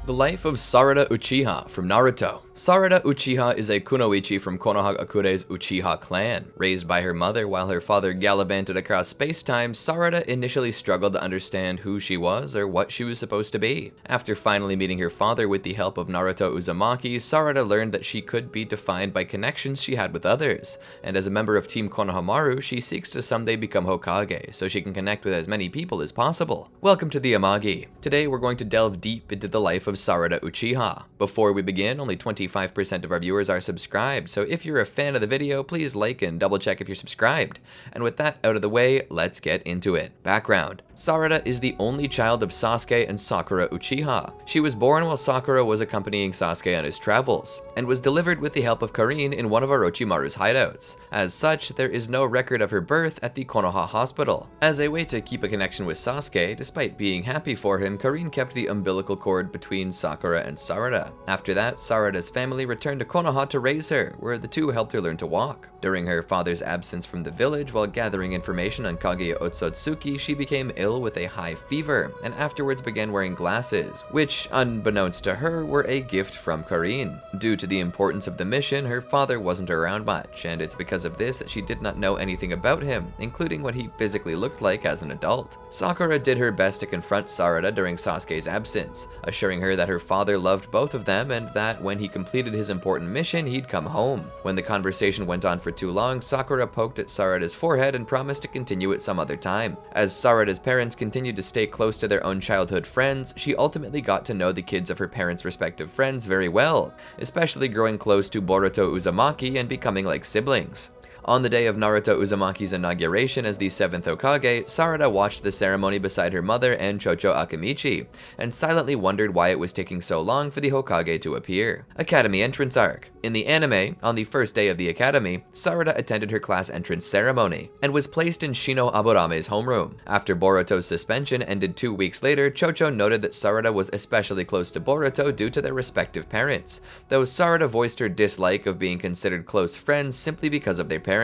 The life of Sarada Uchiha from Naruto. Sarada Uchiha is a kunoichi from Konohagakure's Uchiha clan. Raised by her mother while her father gallivanted across space-time, Sarada initially struggled to understand who she was or what she was supposed to be. After finally meeting her father with the help of Naruto Uzumaki, Sarada learned that she could be defined by connections she had with others, and as a member of Team Konohamaru, she seeks to someday become Hokage, so she can connect with as many people as possible. Welcome to the Amagi. Today we're going to delve deep into the life of Sarada Uchiha. Before we begin, only 25% of our viewers are subscribed, so if you're a fan of the video, please like and double check if you're subscribed. And with that out of the way, let's get into it. Background. Sarada is the only child of Sasuke and Sakura Uchiha. She was born while Sakura was accompanying Sasuke on his travels, and was delivered with the help of Karin in one of Orochimaru's hideouts. As such, there is no record of her birth at the Konoha hospital. As a way to keep a connection with Sasuke, despite being happy for him, Karin kept the umbilical cord between Sakura and Sarada. After that, Sarada's family returned to Konoha to raise her, where the two helped her learn to walk. During her father's absence from the village while gathering information on Kaguya Otsutsuki, she became ill with a high fever, and afterwards began wearing glasses, which, unbeknownst to her, were a gift from Karin. Due to the importance of the mission, her father wasn't around much, and it's because of this that she did not know anything about him, including what he physically looked like as an adult. Sakura did her best to confront Sarada during Sasuke's absence, assuring her that her father loved both of them and that when he completed his important mission, he'd come home. When the conversation went on for too long, Sakura poked at Sarada's forehead and promised to continue it some other time. As Sarada's parents continued to stay close to their own childhood friends, she ultimately got to know the kids of her parents' respective friends very well, especially growing close to Boruto Uzumaki and becoming like siblings. On the day of Naruto Uzumaki's inauguration as the 7th Hokage, Sarada watched the ceremony beside her mother and Chocho Akimichi, and silently wondered why it was taking so long for the Hokage to appear. Academy Entrance Arc. In the anime, on the first day of the academy, Sarada attended her class entrance ceremony, and was placed in Shino Aburame's homeroom. After Boruto's suspension ended 2 weeks later, Chocho noted that Sarada was especially close to Boruto due to their respective parents, though Sarada voiced her dislike of being considered close friends simply because of their parents.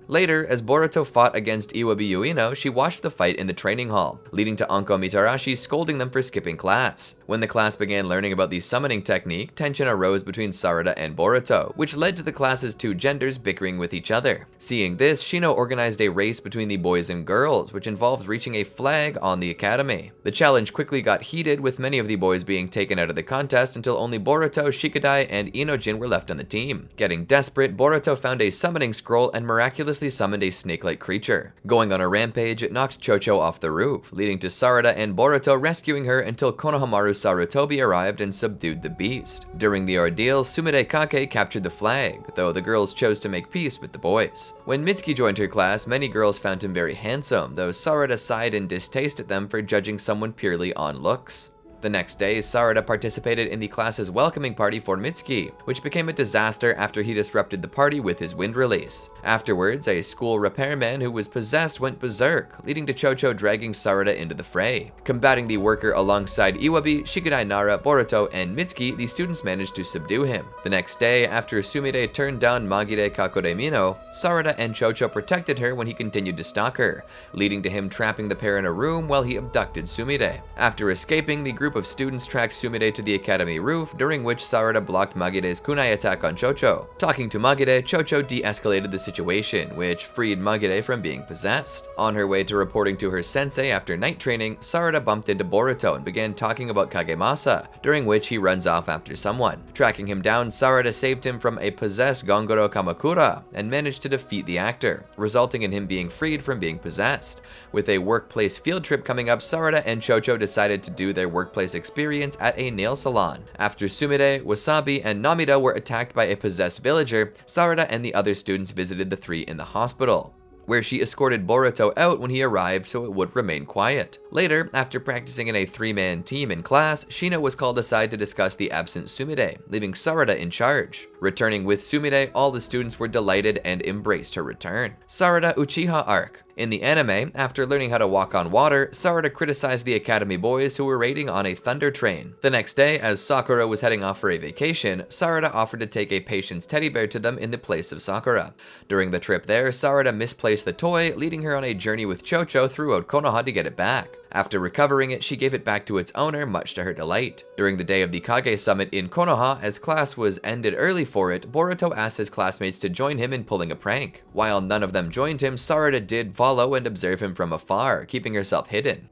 Later, as Boruto fought against Iwabi Ueno, she watched the fight in the training hall, leading to Anko Mitarashi scolding them for skipping class. When the class began learning about the summoning technique, tension arose between Sarada and Boruto, which led to the class's two genders bickering with each other. Seeing this, Shino organized a race between the boys and girls, which involved reaching a flag on the academy. The challenge quickly got heated, with many of the boys being taken out of the contest until only Boruto, Shikadai, and Inojin were left on the team. Getting desperate, Boruto found a summoning scroll and miraculously summoned a snake-like creature. Going on a rampage, it knocked Chocho off the roof, leading to Sarada and Boruto rescuing her until Konohamaru Sarutobi arrived and subdued the beast. During the ordeal, Sumire Kake captured the flag, though the girls chose to make peace with the boys. When Mitsuki joined her class, many girls found him very handsome, though Sarada sighed in distaste at them for judging someone purely on looks. The next day, Sarada participated in the class's welcoming party for Mitsuki, which became a disaster after he disrupted the party with his wind release. Afterwards, a school repairman who was possessed went berserk, leading to Chocho dragging Sarada into the fray. Combating the worker alongside Iwabi, Shikadai Nara, Boruto, and Mitsuki, the students managed to subdue him. The next day, after Sumire turned down Magire Kakure Mino, Sarada and Chocho protected her when he continued to stalk her, leading to him trapping the pair in a room while he abducted Sumire. After escaping, the group of students tracked Sumire to the academy roof, during which Sarada blocked Magire's kunai attack on Chocho. Talking to Magire, Chocho de-escalated the situation, which freed Magire from being possessed. On her way to reporting to her sensei after night training, Sarada bumped into Boruto and began talking about Kagemasa, during which he runs off after someone. Tracking him down, Sarada saved him from a possessed Gongoro Kamakura and managed to defeat the actor, resulting in him being freed from being possessed. With a workplace field trip coming up, Sarada and Chocho decided to do their workplace experience at a nail salon. After Sumire, Wasabi, and Namida were attacked by a possessed villager, Sarada and the other students visited the three in the hospital, where she escorted Boruto out when he arrived so it would remain quiet. Later, after practicing in a 3-man team in class, Shino was called aside to discuss the absent Sumire, leaving Sarada in charge. Returning with Sumire, all the students were delighted and embraced her return. Sarada Uchiha Arc. In the anime, after learning how to walk on water, Sarada criticized the academy boys who were raiding on a thunder train. The next day, as Sakura was heading off for a vacation, Sarada offered to take a patient's teddy bear to them in the place of Sakura. During the trip there, Sarada misplaced the toy, leading her on a journey with Chocho throughout Konoha to get it back. After recovering it, she gave it back to its owner, much to her delight. During the day of the Kage summit in Konoha, as class was ended early for it, Boruto asked his classmates to join him in pulling a prank. While none of them joined him, Sarada did follow and observe him from afar, keeping herself hidden.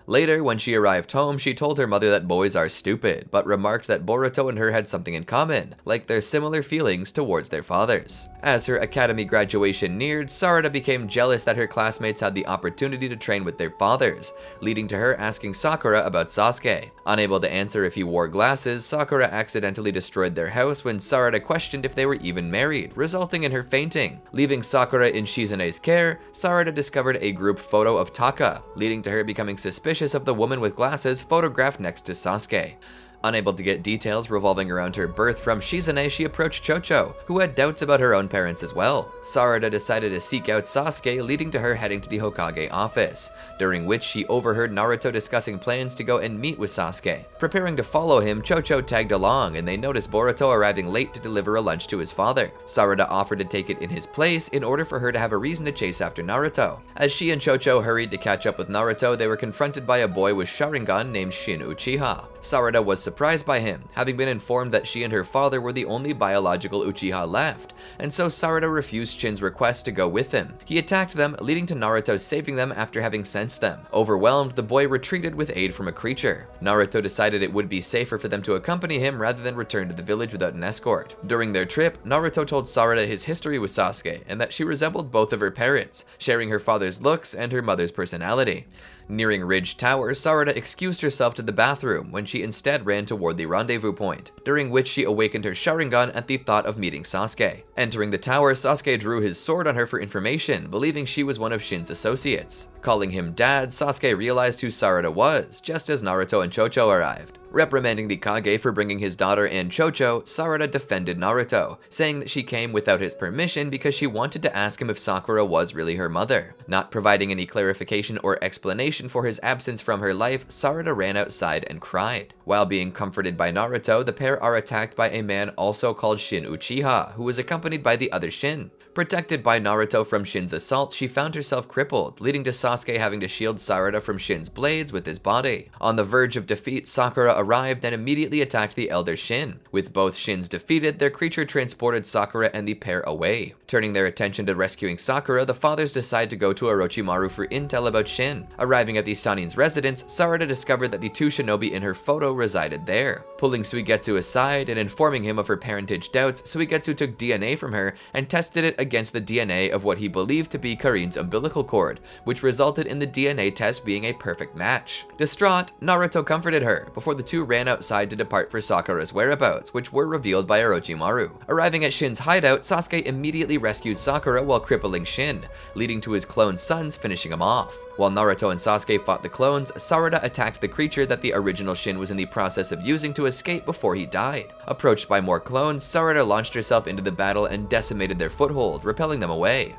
Later, when she arrived home, she told her mother that boys are stupid, but remarked that Boruto and her had something in common, like their similar feelings towards their fathers. As her academy graduation neared, Sarada became jealous that her classmates had the opportunity to train with their fathers, leading to her asking Sakura about Sasuke. Unable to answer if he wore glasses, Sakura accidentally destroyed their house when Sarada questioned if they were even married, resulting in her fainting. Leaving Sakura in Shizune's care, Sarada discovered a group photo of Taka, leading to her becoming suspicious of the woman with glasses photographed next to Sasuke. Unable to get details revolving around her birth from Shizune, she approached Chocho, who had doubts about her own parents as well. Sarada decided to seek out Sasuke, leading to her heading to the Hokage office, during which she overheard Naruto discussing plans to go and meet with Sasuke. Preparing to follow him, Chocho tagged along, and they noticed Boruto arriving late to deliver a lunch to his father. Sarada offered to take it in his place in order for her to have a reason to chase after Naruto. As she and Chocho hurried to catch up with Naruto, they were confronted by a boy with Sharingan named Shin Uchiha. Sarada was surprised by him, having been informed that she and her father were the only biological Uchiha left, and so Sarada refused Shin's request to go with him. He attacked them, leading to Naruto saving them after having sensed them. Overwhelmed, the boy retreated with aid from a creature. Naruto decided it would be safer for them to accompany him rather than return to the village without an escort. During their trip, Naruto told Sarada his history with Sasuke, and that she resembled both of her parents, sharing her father's looks and her mother's personality. Nearing Ridge Tower, Sarada excused herself to the bathroom when she instead ran toward the rendezvous point, during which she awakened her Sharingan at the thought of meeting Sasuke. Entering the tower, Sasuke drew his sword on her for information, believing she was one of Shin's associates. Calling him Dad, Sasuke realized who Sarada was, just as Naruto and Chocho arrived. Reprimanding the Kage for bringing his daughter and Chocho, Sarada defended Naruto, saying that she came without his permission because she wanted to ask him if Sakura was really her mother. Not providing any clarification or explanation for his absence from her life, Sarada ran outside and cried. While being comforted by Naruto, the pair are attacked by a man also called Shin Uchiha, who was accompanied by the other Shin. Protected by Naruto from Shin's assault, she found herself crippled, leading to Sasuke having to shield Sarada from Shin's blades with his body. On the verge of defeat, Sakura arrived and immediately attacked the elder Shin. With both Shins defeated, their creature transported Sakura and the pair away. Turning their attention to rescuing Sakura, the fathers decide to go to Orochimaru for intel about Shin. Arriving at the Sanin's residence, Sarada discovered that the two shinobi in her photo resided there. Pulling Suigetsu aside and informing him of her parentage doubts, Suigetsu took DNA from her and tested it against the DNA of what he believed to be Karin's umbilical cord, which resulted in the DNA test being a perfect match. Distraught, Naruto comforted her before the two ran outside to depart for Sakura's whereabouts, which were revealed by Orochimaru. Arriving at Shin's hideout, Sasuke immediately rescued Sakura while crippling Shin, leading to his clone sons finishing him off. While Naruto and Sasuke fought the clones, Sarada attacked the creature that the original Shin was in the process of using to escape before he died. Approached by more clones, Sarada launched herself into the battle and decimated their foothold, repelling them away.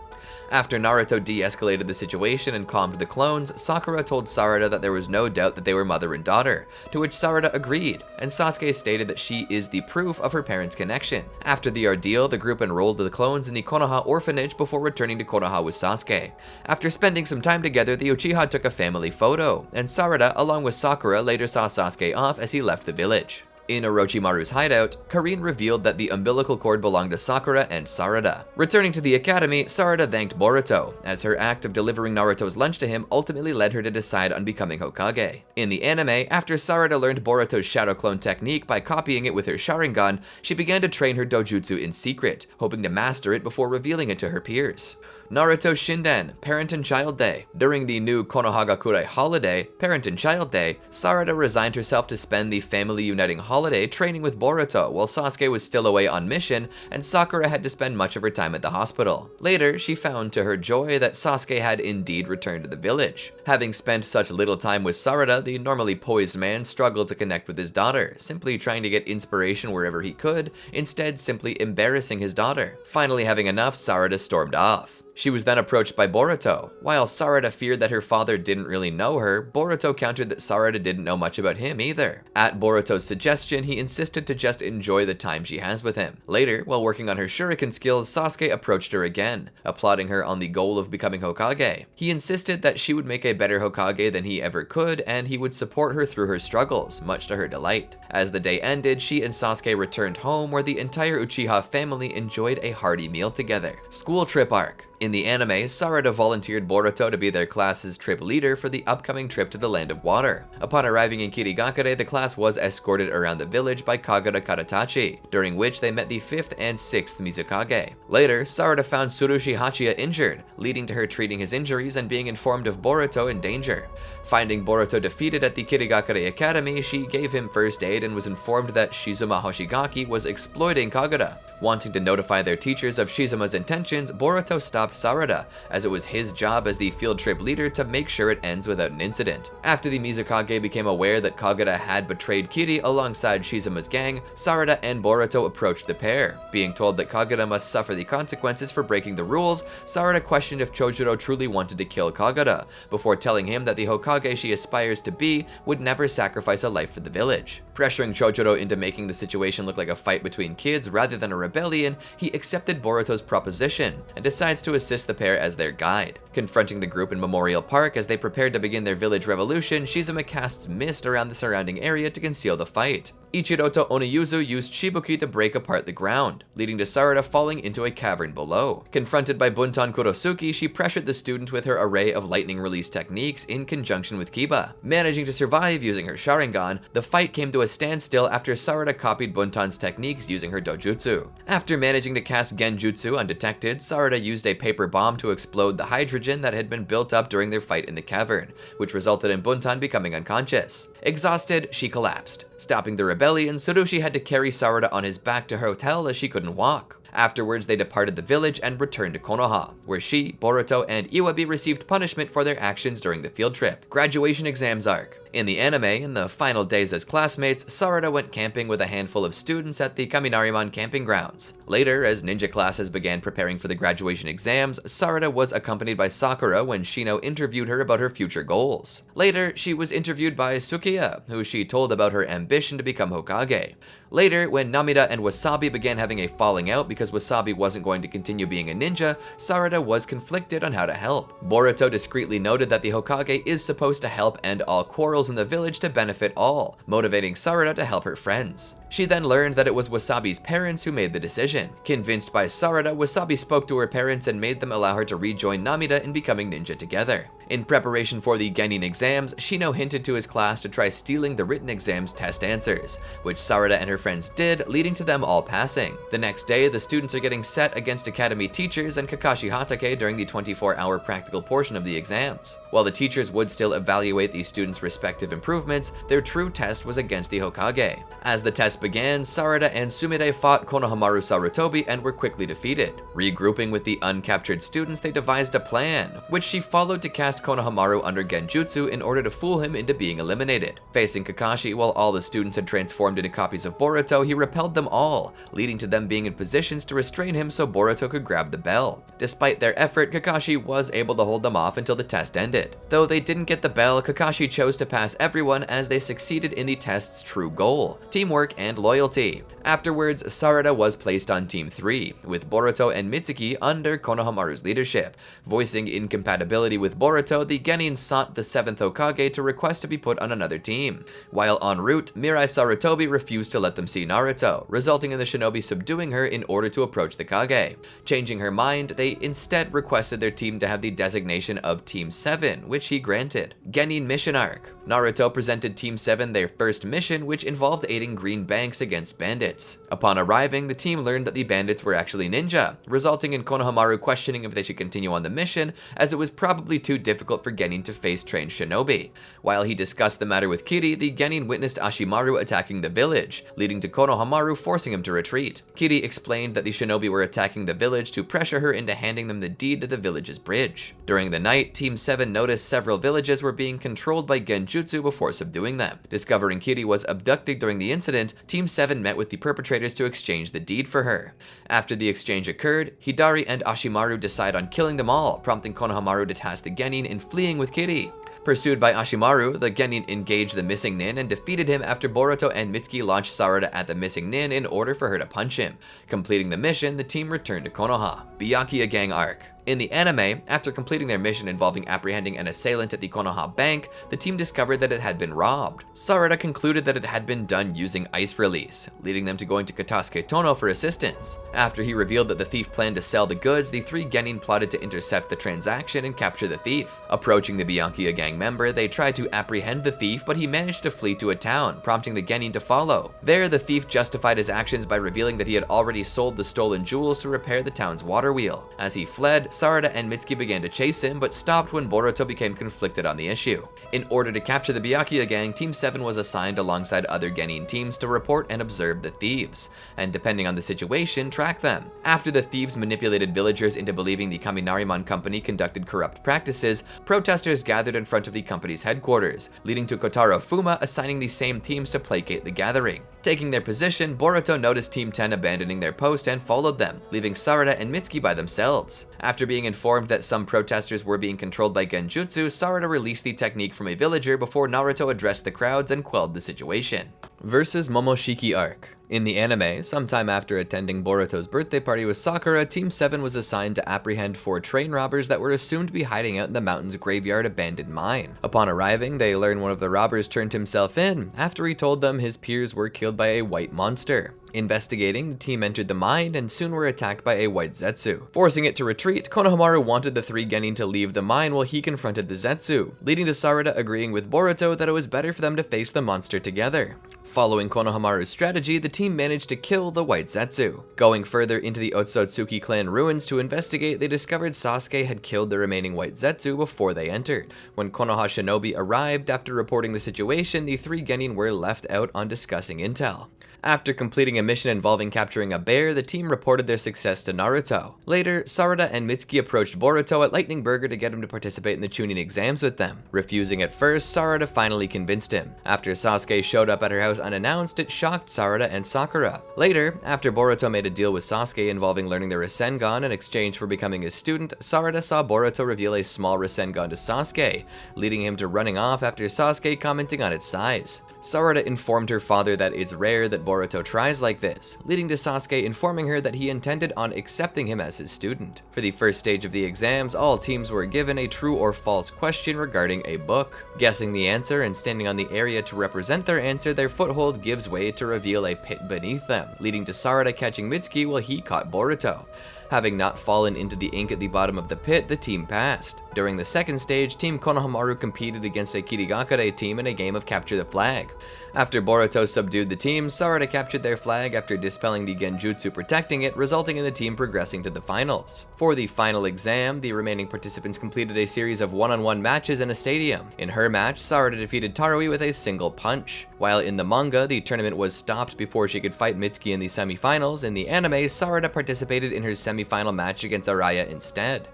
After Naruto de-escalated the situation and calmed the clones, Sakura told Sarada that there was no doubt that they were mother and daughter, to which Sarada agreed, and Sasuke stated that she is the proof of her parents' connection. After the ordeal, the group enrolled the clones in the Konoha orphanage before returning to Konoha with Sasuke. After spending some time together, the Uchiha took a family photo, and Sarada, along with Sakura, later saw Sasuke off as he left the village. In Orochimaru's hideout, Karin revealed that the umbilical cord belonged to Sakura and Sarada. Returning to the academy, Sarada thanked Boruto, as her act of delivering Naruto's lunch to him ultimately led her to decide on becoming Hokage. In the anime, after Sarada learned Boruto's shadow clone technique by copying it with her Sharingan, she began to train her dojutsu in secret, hoping to master it before revealing it to her peers. Naruto Shinden, Parent and Child Day. During the new Konohagakure holiday, Parent and Child Day, Sarada resigned herself to spend the family uniting holiday training with Boruto while Sasuke was still away on mission and Sakura had to spend much of her time at the hospital. Later, she found to her joy that Sasuke had indeed returned to the village. Having spent such little time with Sarada, the normally poised man struggled to connect with his daughter, simply trying to get inspiration wherever he could, instead simply embarrassing his daughter. Finally having enough, Sarada stormed off. She was then approached by Boruto. While Sarada feared that her father didn't really know her, Boruto countered that Sarada didn't know much about him either. At Boruto's suggestion, he insisted to just enjoy the time she has with him. Later, while working on her shuriken skills, Sasuke approached her again, applauding her on the goal of becoming Hokage. He insisted that she would make a better Hokage than he ever could, and he would support her through her struggles, much to her delight. As the day ended, she and Sasuke returned home, where the entire Uchiha family enjoyed a hearty meal together. School trip arc. In the anime, Sarada volunteered Boruto to be their class's trip leader for the upcoming trip to the Land of Water. Upon arriving in Kirigakure, the class was escorted around the village by Kagura Karatachi, during which they met the 5th and 6th Mizukage. Later, Sarada found Tsurushi Hachiya injured, leading to her treating his injuries and being informed of Boruto in danger. Finding Boruto defeated at the Kirigakure Academy, she gave him first aid and was informed that Shizuma Hoshigaki was exploiting Kagura. Wanting to notify their teachers of Shizuma's intentions, Boruto stopped Sarada, as it was his job as the field trip leader to make sure it ends without an incident. After the Mizukage became aware that Kagura had betrayed Kiri alongside Shizuma's gang, Sarada and Boruto approached the pair. Being told that Kagura must suffer the consequences for breaking the rules, Sarada questioned if Chojuro truly wanted to kill Kagura, before telling him that the Hokage she aspires to be would never sacrifice a life for the village. Pressuring Chojuro into making the situation look like a fight between kids rather than a rebellion, he accepted Boruto's proposition and decides to assist the pair as their guide. Confronting the group in Memorial Park as they prepared to begin their village revolution, Shizuma casts mist around the surrounding area to conceal the fight. Ichiroto Oniyuzu used Shibuki to break apart the ground, leading to Sarada falling into a cavern below. Confronted by Buntan Kurosuke, she pressured the student with her array of lightning release techniques in conjunction with Kiba. Managing to survive using her Sharingan, the fight came to a standstill after Sarada copied Buntan's techniques using her dojutsu. After managing to cast Genjutsu undetected, Sarada used a paper bomb to explode the hydrogen that had been built up during their fight in the cavern, which resulted in Buntan becoming unconscious. Exhausted, she collapsed. Stopping the rebellion, Tsurushi had to carry Sarada on his back to her hotel as she couldn't walk. Afterwards, they departed the village and returned to Konoha, where she, Boruto, and Iwabi received punishment for their actions during the field trip. Graduation exams arc. In the anime, in the final days as classmates, Sarada went camping with a handful of students at the Kaminariman camping grounds. Later, as ninja classes began preparing for the graduation exams, Sarada was accompanied by Sakura when Shino interviewed her about her future goals. Later, she was interviewed by Sukiya, who she told about her ambition to become Hokage. Later, when Namida and Wasabi began having a falling out because Wasabi wasn't going to continue being a ninja, Sarada was conflicted on how to help. Boruto discreetly noted that the Hokage is supposed to help end all quarrels in the village to benefit all, motivating Sarada to help her friends. She then learned that it was Wasabi's parents who made the decision. Convinced by Sarada, Wasabi spoke to her parents and made them allow her to rejoin Namida in becoming ninja together. In preparation for the Genin exams, Shino hinted to his class to try stealing the written exams test answers, which Sarada and her friends did, leading to them all passing. The next day, the students are getting set against academy teachers and Kakashi Hatake during the 24-hour practical portion of the exams. While the teachers would still evaluate the students' respective improvements, their true test was against the Hokage. As the test began, Sarada and Sumire fought Konohamaru Sarutobi and were quickly defeated. Regrouping with the uncaptured students, they devised a plan, which she followed to cast Konohamaru under Genjutsu in order to fool him into being eliminated. Facing Kakashi, while all the students had transformed into copies of Boruto, he repelled them all, leading to them being in positions to restrain him so Boruto could grab the bell. Despite their effort, Kakashi was able to hold them off until the test ended. Though they didn't get the bell, Kakashi chose to pass everyone as they succeeded in the test's true goal: teamwork and loyalty. Afterwards, Sarada was placed on Team 3, with Boruto and Mitsuki under Konohamaru's leadership. Voicing incompatibility with Boruto, the Genin sought the 7th Hokage to request to be put on another team. While en route, Mirai Sarutobi refused to let them see Naruto, resulting in the shinobi subduing her in order to approach the Kage. Changing her mind, they instead requested their team to have the designation of Team 7, which he granted. Genin Mission Arc. Naruto presented Team 7 their first mission, which involved aiding Green Banks against bandits. Upon arriving, the team learned that the bandits were actually ninja, resulting in Konohamaru questioning if they should continue on the mission, as it was probably too difficult for Genin to face trained shinobi. While he discussed the matter with Kiri, the Genin witnessed Ashimaru attacking the village, leading to Konohamaru forcing him to retreat. Kiri explained that the shinobi were attacking the village to pressure her into handing them the deed to the village's bridge. During the night, Team 7 noticed several villages were being controlled by Genjutsu genjutsu before subduing them. Discovering Kiri was abducted during the incident, Team 7 met with the perpetrators to exchange the deed for her. After the exchange occurred, Hidari and Ashimaru decide on killing them all, prompting Konohamaru to task the genin in fleeing with Kiri. Pursued by Ashimaru, the genin engaged the missing nin and defeated him after Boruto and Mitsuki launched Sarada at the missing nin in order for her to punch him. Completing the mission, the team returned to Konoha. Byakuya Gang Arc. In the anime, after completing their mission involving apprehending an assailant at the Konoha Bank, the team discovered that it had been robbed. Sarada concluded that it had been done using ice release, leading them to going to Katasuke Tono for assistance. After he revealed that the thief planned to sell the goods, the three genin plotted to intercept the transaction and capture the thief. Approaching the Byakuya Gang member, they tried to apprehend the thief, but he managed to flee to a town, prompting the genin to follow. There, the thief justified his actions by revealing that he had already sold the stolen jewels to repair the town's water wheel. As he fled, Sarada and Mitsuki began to chase him, but stopped when Boruto became conflicted on the issue. In order to capture the Byakuya Gang, Team 7 was assigned alongside other genin teams to report and observe the thieves, and depending on the situation, track them. After the thieves manipulated villagers into believing the Kaminariman Company conducted corrupt practices, protesters gathered in front of the company's headquarters, leading to Kotaro Fuma assigning the same teams to placate the gathering. Taking their position, Boruto noticed Team 10 abandoning their post and followed them, leaving Sarada and Mitsuki by themselves. After being informed that some protesters were being controlled by genjutsu, Sarada released the technique from a villager before Naruto addressed the crowds and quelled the situation. Versus Momoshiki Arc. In the anime, sometime after attending Boruto's birthday party with Sakura, Team 7 was assigned to apprehend 4 train robbers that were assumed to be hiding out in the mountain's graveyard abandoned mine. Upon arriving, they learned one of the robbers turned himself in, after he told them his peers were killed by a white monster. Investigating, the team entered the mine and soon were attacked by a white Zetsu. Forcing it to retreat, Konohamaru wanted the 3 genin to leave the mine while he confronted the Zetsu, leading to Sarada agreeing with Boruto that it was better for them to face the monster together. Following Konohamaru's strategy, the team managed to kill the white Zetsu. Going further into the Otsutsuki clan ruins to investigate, they discovered Sasuke had killed the remaining white Zetsu before they entered. When Konoha Shinobi arrived after reporting the situation, the 3 genin were left out on discussing intel. After completing a mission involving capturing a bear, the team reported their success to Naruto. Later, Sarada and Mitsuki approached Boruto at Lightning Burger to get him to participate in the Chunin exams with them. Refusing at first, Sarada finally convinced him. After Sasuke showed up at her house unannounced, it shocked Sarada and Sakura. Later, after Boruto made a deal with Sasuke involving learning the Rasengan in exchange for becoming his student, Sarada saw Boruto reveal a small Rasengan to Sasuke, leading him to running off after Sasuke commenting on its size. Sarada informed her father that it's rare that Boruto tries like this, leading to Sasuke informing her that he intended on accepting him as his student. For the first stage of the exams, all teams were given a true or false question regarding a book. Guessing the answer and standing on the area to represent their answer, their foothold gives way to reveal a pit beneath them, leading to Sarada catching Mitsuki while he caught Boruto. Having not fallen into the ink at the bottom of the pit, the team passed. During the second stage, Team Konohamaru competed against a Kirigakure team in a game of Capture the Flag. After Boruto subdued the team, Sarada captured their flag after dispelling the genjutsu protecting it, resulting in the team progressing to the finals. For the final exam, the remaining participants completed a series of one-on-one matches in a stadium. In her match, Sarada defeated Tarui with a single punch. While in the manga, the tournament was stopped before she could fight Mitsuki in the semifinals, in the anime, Sarada participated in her semifinal match against Araya instead.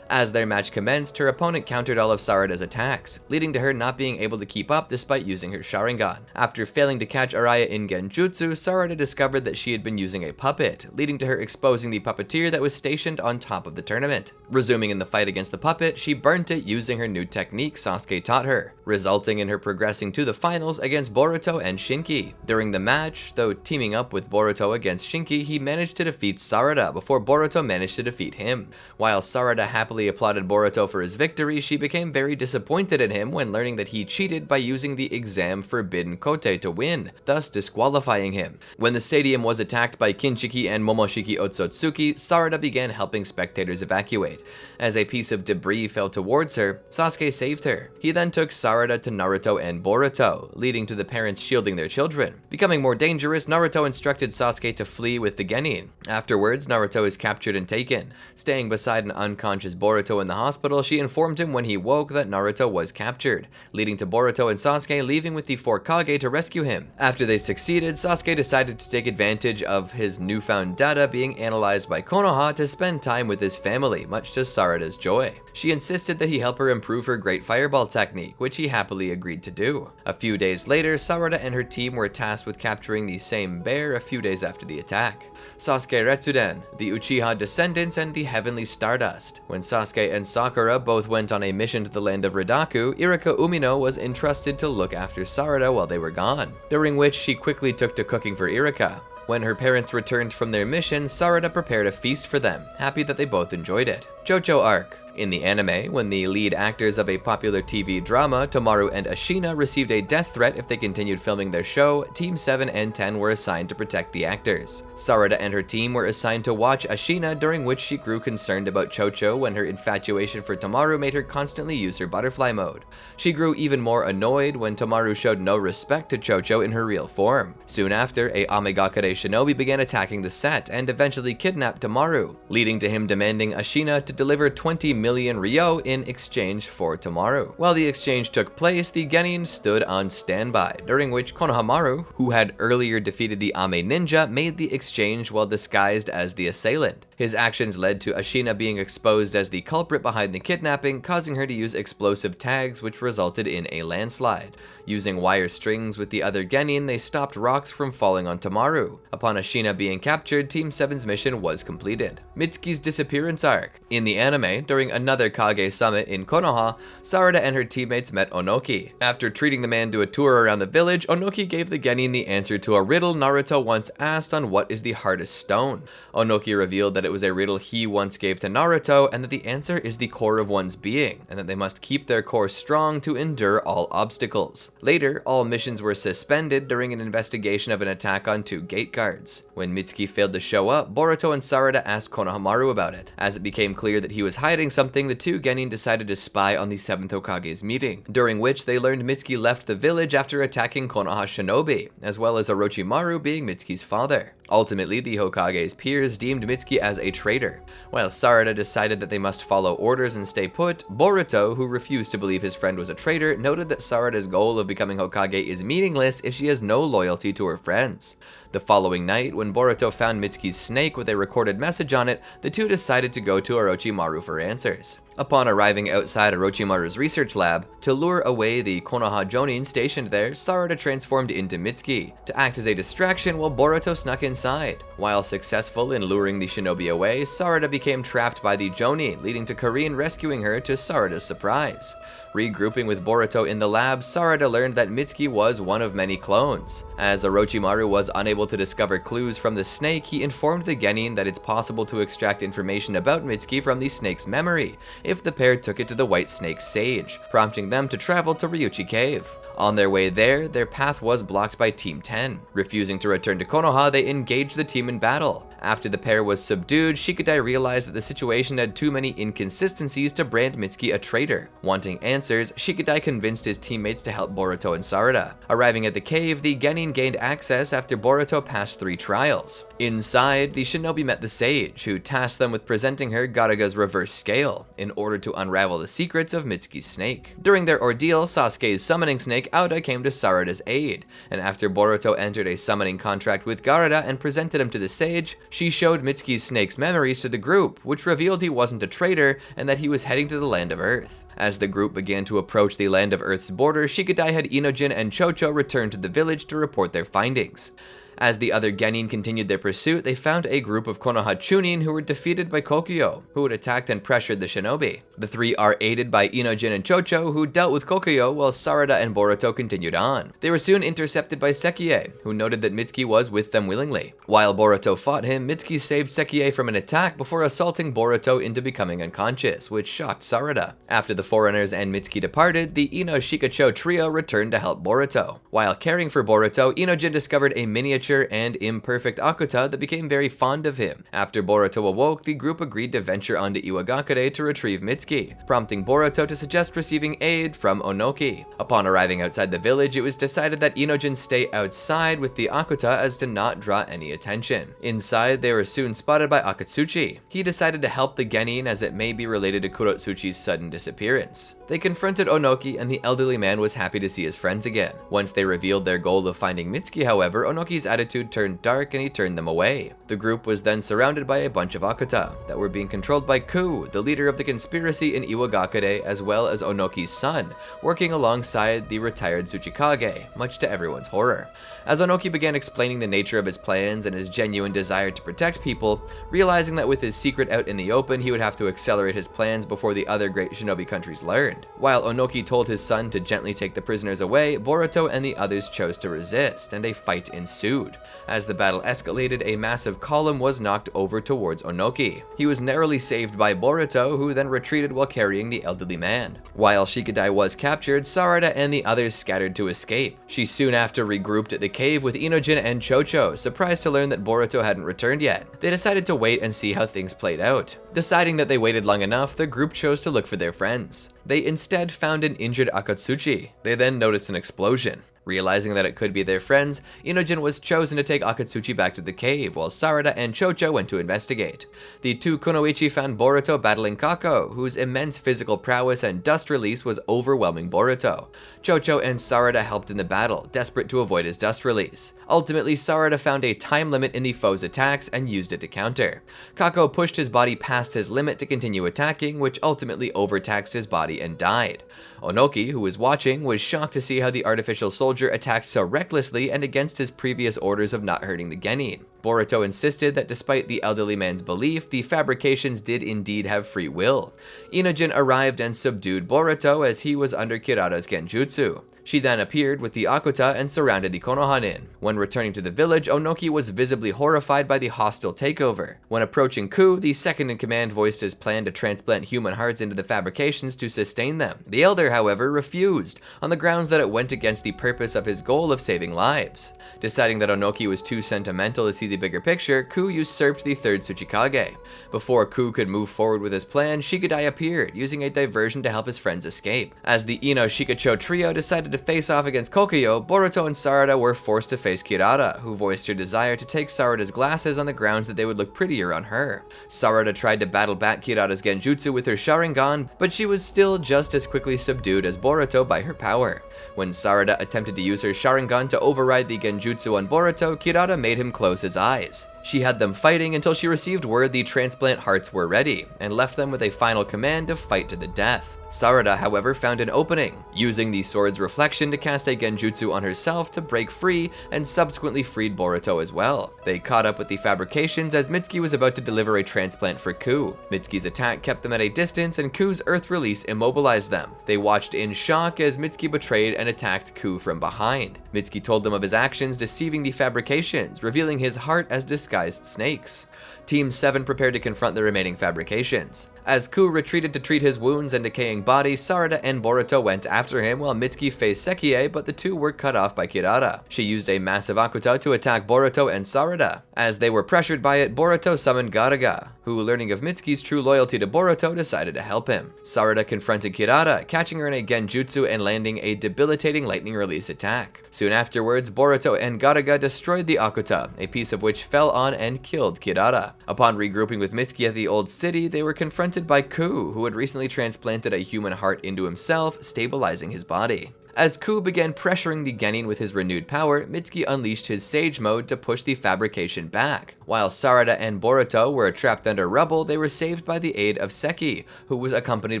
As their match commenced, her opponent countered all of Sarada's attacks, leading to her not being able to keep up despite using her Sharingan. After failing to catch Araya in genjutsu, Sarada discovered that she had been using a puppet, leading to her exposing the puppeteer that was stationed on top of the tournament. Resuming in the fight against the puppet, she burnt it using her new technique Sasuke taught her, resulting in her progressing to the finals against Boruto and Shinki. During the match, though teaming up with Boruto against Shinki, he managed to defeat Sarada before Boruto managed to defeat him. While Sarada happily applauded Boruto for his victory, she became very disappointed in him when learning that he cheated by using the exam forbidden kote to win, thus disqualifying him. When the stadium was attacked by Kinshiki and Momoshiki Otsutsuki, Sarada began helping spectators evacuate. As a piece of debris fell towards her, Sasuke saved her. He then took Sarada to Naruto and Boruto, leading to the parents shielding their children. Becoming more dangerous, Naruto instructed Sasuke to flee with the genin. Afterwards, Naruto is captured and taken. Staying beside an unconscious Boruto in the hospital, she informed him when he woke that Naruto was captured, leading to Boruto and Sasuke leaving with the 4 Kage to rescue him. After they succeeded, Sasuke decided to take advantage of his newfound data being analyzed by Konoha to spend time with his family, much much to Sarada's joy. She insisted that he help her improve her great fireball technique, which he happily agreed to do. A few days later, Sarada and her team were tasked with capturing the same bear a few days after the attack. Sasuke Retsuden, the Uchiha descendants, and the Heavenly Stardust. When Sasuke and Sakura both went on a mission to the land of Ridaku, Irika Umino was entrusted to look after Sarada while they were gone, during which she quickly took to cooking for Irika. When her parents returned from their mission, Sarada prepared a feast for them, happy that they both enjoyed it. JoJo Arc. In the anime, when the lead actors of a popular TV drama, Tomaru and Ashina, received a death threat if they continued filming their show, Team 7 and 10 were assigned to protect the actors. Sarada and her team were assigned to watch Ashina, during which she grew concerned about Chocho when her infatuation for Tomaru made her constantly use her butterfly mode. She grew even more annoyed when Tomaru showed no respect to Chocho in her real form. Soon after, a Amagakure shinobi began attacking the set and eventually kidnapped Tomaru, leading to him demanding Ashina to deliver 20 million ryo in exchange for Tomaru. While the exchange took place, the genin stood on standby, during which Konohamaru, who had earlier defeated the Ame ninja, made the exchange while disguised as the assailant. His actions led to Ashina being exposed as the culprit behind the kidnapping, causing her to use explosive tags, which resulted in a landslide. Using wire strings with the other genin, they stopped rocks from falling on Tomaru. Upon Ashina being captured, Team 7's mission was completed. Mitsuki's disappearance arc. In the anime, during another Kage summit in Konoha, Sarada and her teammates met Onoki. After treating the man to a tour around the village, Onoki gave the genin the answer to a riddle Naruto once asked on what is the hardest stone. Onoki revealed that it was a riddle he once gave to Naruto, and that the answer is the core of one's being, and that they must keep their core strong to endure all obstacles. Later, all missions were suspended during an investigation of an attack on 2 gate guards. When Mitsuki failed to show up, Boruto and Sarada asked Konohamaru about it. As it became clear that he was hiding something, the 2 genin decided to spy on the 7th Hokage's meeting, during which they learned Mitsuki left the village after attacking Konoha shinobi, as well as Orochimaru being Mitsuki's father. Ultimately, the Hokage's peers deemed Mitsuki as a traitor. While Sarada decided that they must follow orders and stay put, Boruto, who refused to believe his friend was a traitor, noted that Sarada's goal of becoming Hokage is meaningless if she has no loyalty to her friends. The following night, when Boruto found Mitsuki's snake with a recorded message on it, the two decided to go to Orochimaru for answers. Upon arriving outside Orochimaru's research lab, to lure away the Konoha Jonin stationed there, Sarada transformed into Mitsuki, to act as a distraction while Boruto snuck inside. While successful in luring the shinobi away, Sarada became trapped by the Jonin, leading to Karin rescuing her to Sarada's surprise. Regrouping with Boruto in the lab, Sarada learned that Mitsuki was one of many clones. As Orochimaru was unable to discover clues from the snake, he informed the genin that it's possible to extract information about Mitsuki from the snake's memory, if the pair took it to the White Snake's sage, prompting them to travel to Ryuchi Cave. On their way there, their path was blocked by Team 10. Refusing to return to Konoha, they engaged the team in battle. After the pair was subdued, Shikadai realized that the situation had too many inconsistencies to brand Mitsuki a traitor. Wanting answers, Shikadai convinced his teammates to help Boruto and Sarada. Arriving at the cave, the genin gained access after Boruto passed 3 trials. Inside, the shinobi met the sage, who tasked them with presenting her Garaga's reverse scale, in order to unravel the secrets of Mitsuki's snake. During their ordeal, Sasuke's summoning snake Auda came to Sarada's aid, and after Boruto entered a summoning contract with Garada and presented him to the sage, she showed Mitsuki's snake's memories to the group, which revealed he wasn't a traitor and that he was heading to the Land of Earth. As the group began to approach the Land of Earth's border, Shikadai had Inojin and Chocho return to the village to report their findings. As the other genin continued their pursuit, they found a group of Konoha Chunin who were defeated by Kokuyo, who had attacked and pressured the shinobi. The 3 are aided by Inojin and Chocho, who dealt with Kokuyo, while Sarada and Boruto continued on. They were soon intercepted by Sekie, who noted that Mitsuki was with them willingly. While Boruto fought him, Mitsuki saved Sekie from an attack before assaulting Boruto into becoming unconscious, which shocked Sarada. After the foreigners and Mitsuki departed, the Ino Shikacho trio returned to help Boruto. While caring for Boruto, Inojin discovered a miniature and imperfect Akuta that became very fond of him. After Boruto awoke, the group agreed to venture onto Iwagakure to retrieve Mitsuki, prompting Boruto to suggest receiving aid from Onoki. Upon arriving outside the village, it was decided that Inojin stay outside with the Akuta as to not draw any attention. Inside, they were soon spotted by Akatsuchi. He decided to help the genin as it may be related to Kurotsuchi's sudden disappearance. They confronted Onoki, and the elderly man was happy to see his friends again. Once they revealed their goal of finding Mitsuki, however, Onoki's attitude turned dark and he turned them away. The group was then surrounded by a bunch of Akuta that were being controlled by Ku, the leader of the conspiracy in Iwagakure, as well as Onoki's son, working alongside the retired Tsuchikage, much to everyone's horror. As Onoki began explaining the nature of his plans and his genuine desire to protect people, realizing that with his secret out in the open, he would have to accelerate his plans before the other great shinobi countries learned. While Onoki told his son to gently take the prisoners away, Boruto and the others chose to resist, and a fight ensued. As the battle escalated, a massive column was knocked over towards Onoki. He was narrowly saved by Boruto, who then retreated while carrying the elderly man. While Shikadai was captured, Sarada and the others scattered to escape. She soon after regrouped at the cave with Inojin and Chocho, surprised to learn that Boruto hadn't returned yet. They decided to wait and see how things played out. Deciding that they waited long enough, the group chose to look for their friends. They instead found an injured Akatsuchi. They then noticed an explosion. Realizing that it could be their friends, Inojin was chosen to take Akatsuchi back to the cave, while Sarada and Chocho went to investigate. The two kunoichi found Boruto battling Kako, whose immense physical prowess and dust release was overwhelming Boruto. Chocho and Sarada helped in the battle, desperate to avoid his dust release. Ultimately, Sarada found a time limit in the foe's attacks and used it to counter. Kako pushed his body past his limit to continue attacking, which ultimately overtaxed his body and died. Onoki, who was watching, was shocked to see how the artificial soldier attacked so recklessly and against his previous orders of not hurting the genin. Boruto insisted that despite the elderly man's belief, the fabrications did indeed have free will. Inojin arrived and subdued Boruto as he was under Kirada's genjutsu. She then appeared with the Akuta and surrounded the Konohanin. When returning to the village, Onoki was visibly horrified by the hostile takeover. When approaching Ku, the second-in-command voiced his plan to transplant human hearts into the fabrications to sustain them. The elder, however, refused, on the grounds that it went against the purpose of his goal of saving lives. Deciding that Onoki was too sentimental to see the bigger picture, Ku usurped the third Tsuchikage. Before Ku could move forward with his plan, Shikadai appeared, using a diversion to help his friends escape. As the Ino Shikacho trio decided to face off against Kokuyo, Boruto and Sarada were forced to face Kirada, who voiced her desire to take Sarada's glasses on the grounds that they would look prettier on her. Sarada tried to battle back Kirada's genjutsu with her Sharingan, but she was still just as quickly subdued as Boruto by her power. When Sarada attempted to use her Sharingan to override the genjutsu on Boruto, Kirada made him close his eyes. She had them fighting until she received word the transplant hearts were ready, and left them with a final command to fight to the death. Sarada, however, found an opening, using the sword's reflection to cast a genjutsu on herself to break free, and subsequently freed Boruto as well. They caught up with the fabrications as Mitsuki was about to deliver a transplant for Ku. Mitsuki's attack kept them at a distance, and Ku's earth release immobilized them. They watched in shock as Mitsuki betrayed and attacked Ku from behind. Mitsuki told them of his actions deceiving the fabrications, revealing his heart as disguised snakes. Team 7 prepared to confront the remaining fabrications. As Ku retreated to treat his wounds and decaying body, Sarada and Boruto went after him while Mitsuki faced Sekie, but the two were cut off by Kirada. She used a massive Akuta to attack Boruto and Sarada. As they were pressured by it, Boruto summoned Garaga, who, learning of Mitsuki's true loyalty to Boruto, decided to help him. Sarada confronted Kirada, catching her in a genjutsu and landing a debilitating lightning release attack. Soon afterwards, Boruto and Garaga destroyed the Akuta, a piece of which fell on and killed Kirada. Upon regrouping with Mitsuki at the old city, they were confronted by Ku, who had recently transplanted a human heart into himself, stabilizing his body. As Ku began pressuring the genin with his renewed power, Mitsuki unleashed his Sage Mode to push the fabrication back. While Sarada and Boruto were trapped under rubble, they were saved by the aid of Seki, who was accompanied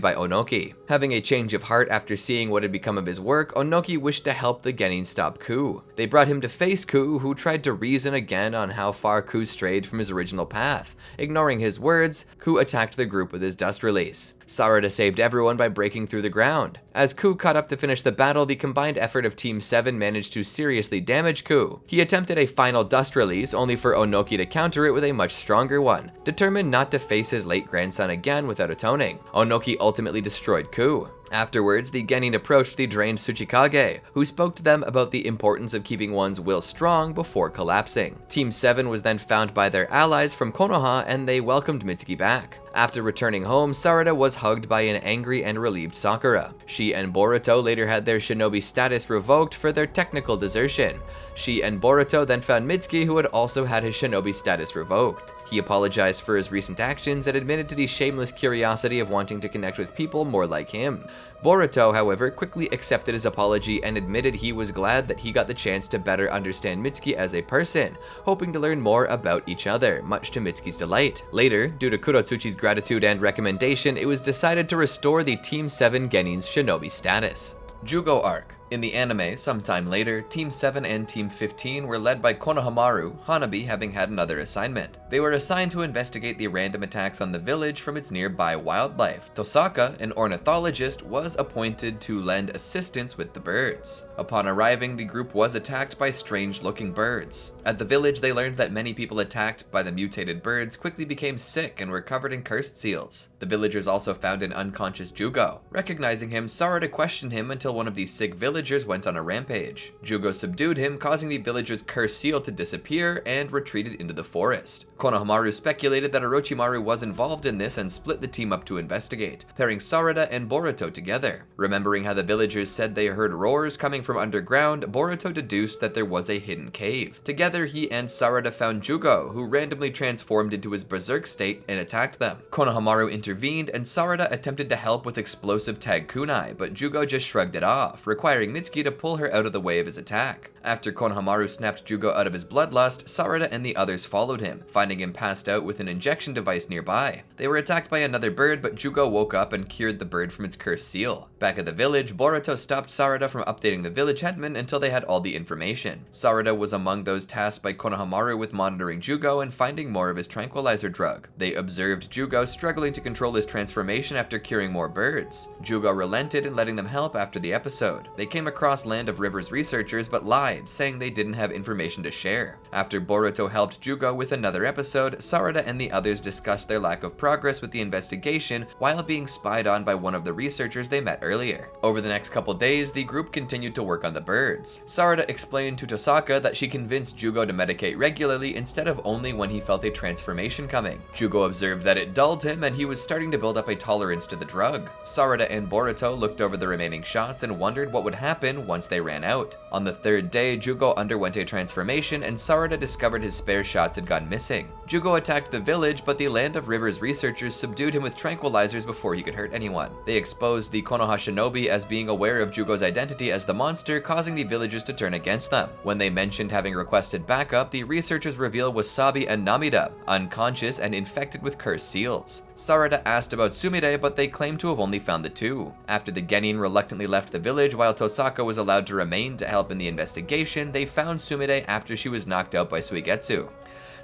by Onoki. Having a change of heart after seeing what had become of his work, Onoki wished to help the genin stop Ku. They brought him to face Ku, who tried to reason again on how far Ku strayed from his original path. Ignoring his words, Ku attacked the group with his dust release. Sarada saved everyone by breaking through the ground. As Ku caught up to finish the battle, the combined effort of Team 7 managed to seriously damage Ku. He attempted a final dust release, only for Onoki to counter it with a much stronger one. Determined not to face his late grandson again without atoning, Onoki ultimately destroyed Ku. Afterwards, the genin approached the drained Tsuchikage, who spoke to them about the importance of keeping one's will strong before collapsing. Team 7 was then found by their allies from Konoha, and they welcomed Mitsuki back. After returning home, Sarada was hugged by an angry and relieved Sakura. She and Boruto later had their shinobi status revoked for their technical desertion. She and Boruto then found Mitsuki, who had also had his shinobi status revoked. He apologized for his recent actions and admitted to the shameless curiosity of wanting to connect with people more like him. Boruto, however, quickly accepted his apology and admitted he was glad that he got the chance to better understand Mitsuki as a person, hoping to learn more about each other, much to Mitsuki's delight. Later, due to Kurotsuchi's gratitude and recommendation, it was decided to restore the Team 7 Genin's shinobi status. Jugo Arc. In the anime, sometime later, Team 7 and Team 15 were led by Konohamaru, Hanabi having had another assignment. They were assigned to investigate the random attacks on the village from its nearby wildlife. Tosaka, an ornithologist, was appointed to lend assistance with the birds. Upon arriving, the group was attacked by strange-looking birds. At the village, they learned that many people attacked by the mutated birds quickly became sick and were covered in cursed seals. The villagers also found an unconscious Jugo. Recognizing him, Sarada questioned him until one of the sick villagers went on a rampage. Jugo subdued him, causing the villager's cursed seal to disappear and retreated into the forest. Konohamaru speculated that Orochimaru was involved in this and split the team up to investigate, pairing Sarada and Boruto together. Remembering how the villagers said they heard roars coming from underground, Boruto deduced that there was a hidden cave. Together, he and Sarada found Jugo, who randomly transformed into his berserk state and attacked them. Konohamaru intervened, and Sarada attempted to help with explosive tag kunai, but Jugo just shrugged it off, requiring Mitsuki to pull her out of the way of his attack. After Konohamaru snapped Jugo out of his bloodlust, Sarada and the others followed him, finding him passed out with an injection device nearby. They were attacked by another bird, but Jugo woke up and cured the bird from its cursed seal. Back at the village, Boruto stopped Sarada from updating the village headman until they had all the information. Sarada was among those tasked by Konohamaru with monitoring Jugo and finding more of his tranquilizer drug. They observed Jugo struggling to control his transformation after curing more birds. Jugo relented in letting them help after the episode. They came across Land of Rivers researchers but lied, saying they didn't have information to share. After Boruto helped Jugo with another episode, Sarada and the others discussed their lack of progress with the investigation while being spied on by one of the researchers they met earlier. Over the next couple days, the group continued to work on the birds. Sarada explained to Tosaka that she convinced Jugo to medicate regularly instead of only when he felt a transformation coming. Jugo observed that it dulled him and he was starting to build up a tolerance to the drug. Sarada and Boruto looked over the remaining shots and wondered what would happen once they ran out. On the third day, Jugo underwent a transformation and Sarada discovered his spare shots had gone missing. Jugo attacked the village, but the Land of Rivers researchers subdued him with tranquilizers before he could hurt anyone. They exposed the Konoha shinobi as being aware of Jugo's identity as the monster, causing the villagers to turn against them. When they mentioned having requested backup, the researchers revealed Wasabi and Namida, unconscious and infected with cursed seals. Sarada asked about Sumire, but they claimed to have only found the two. After the Genin reluctantly left the village while Tosaka was allowed to remain to help in the investigation, they found Sumire after she was knocked out by Suigetsu.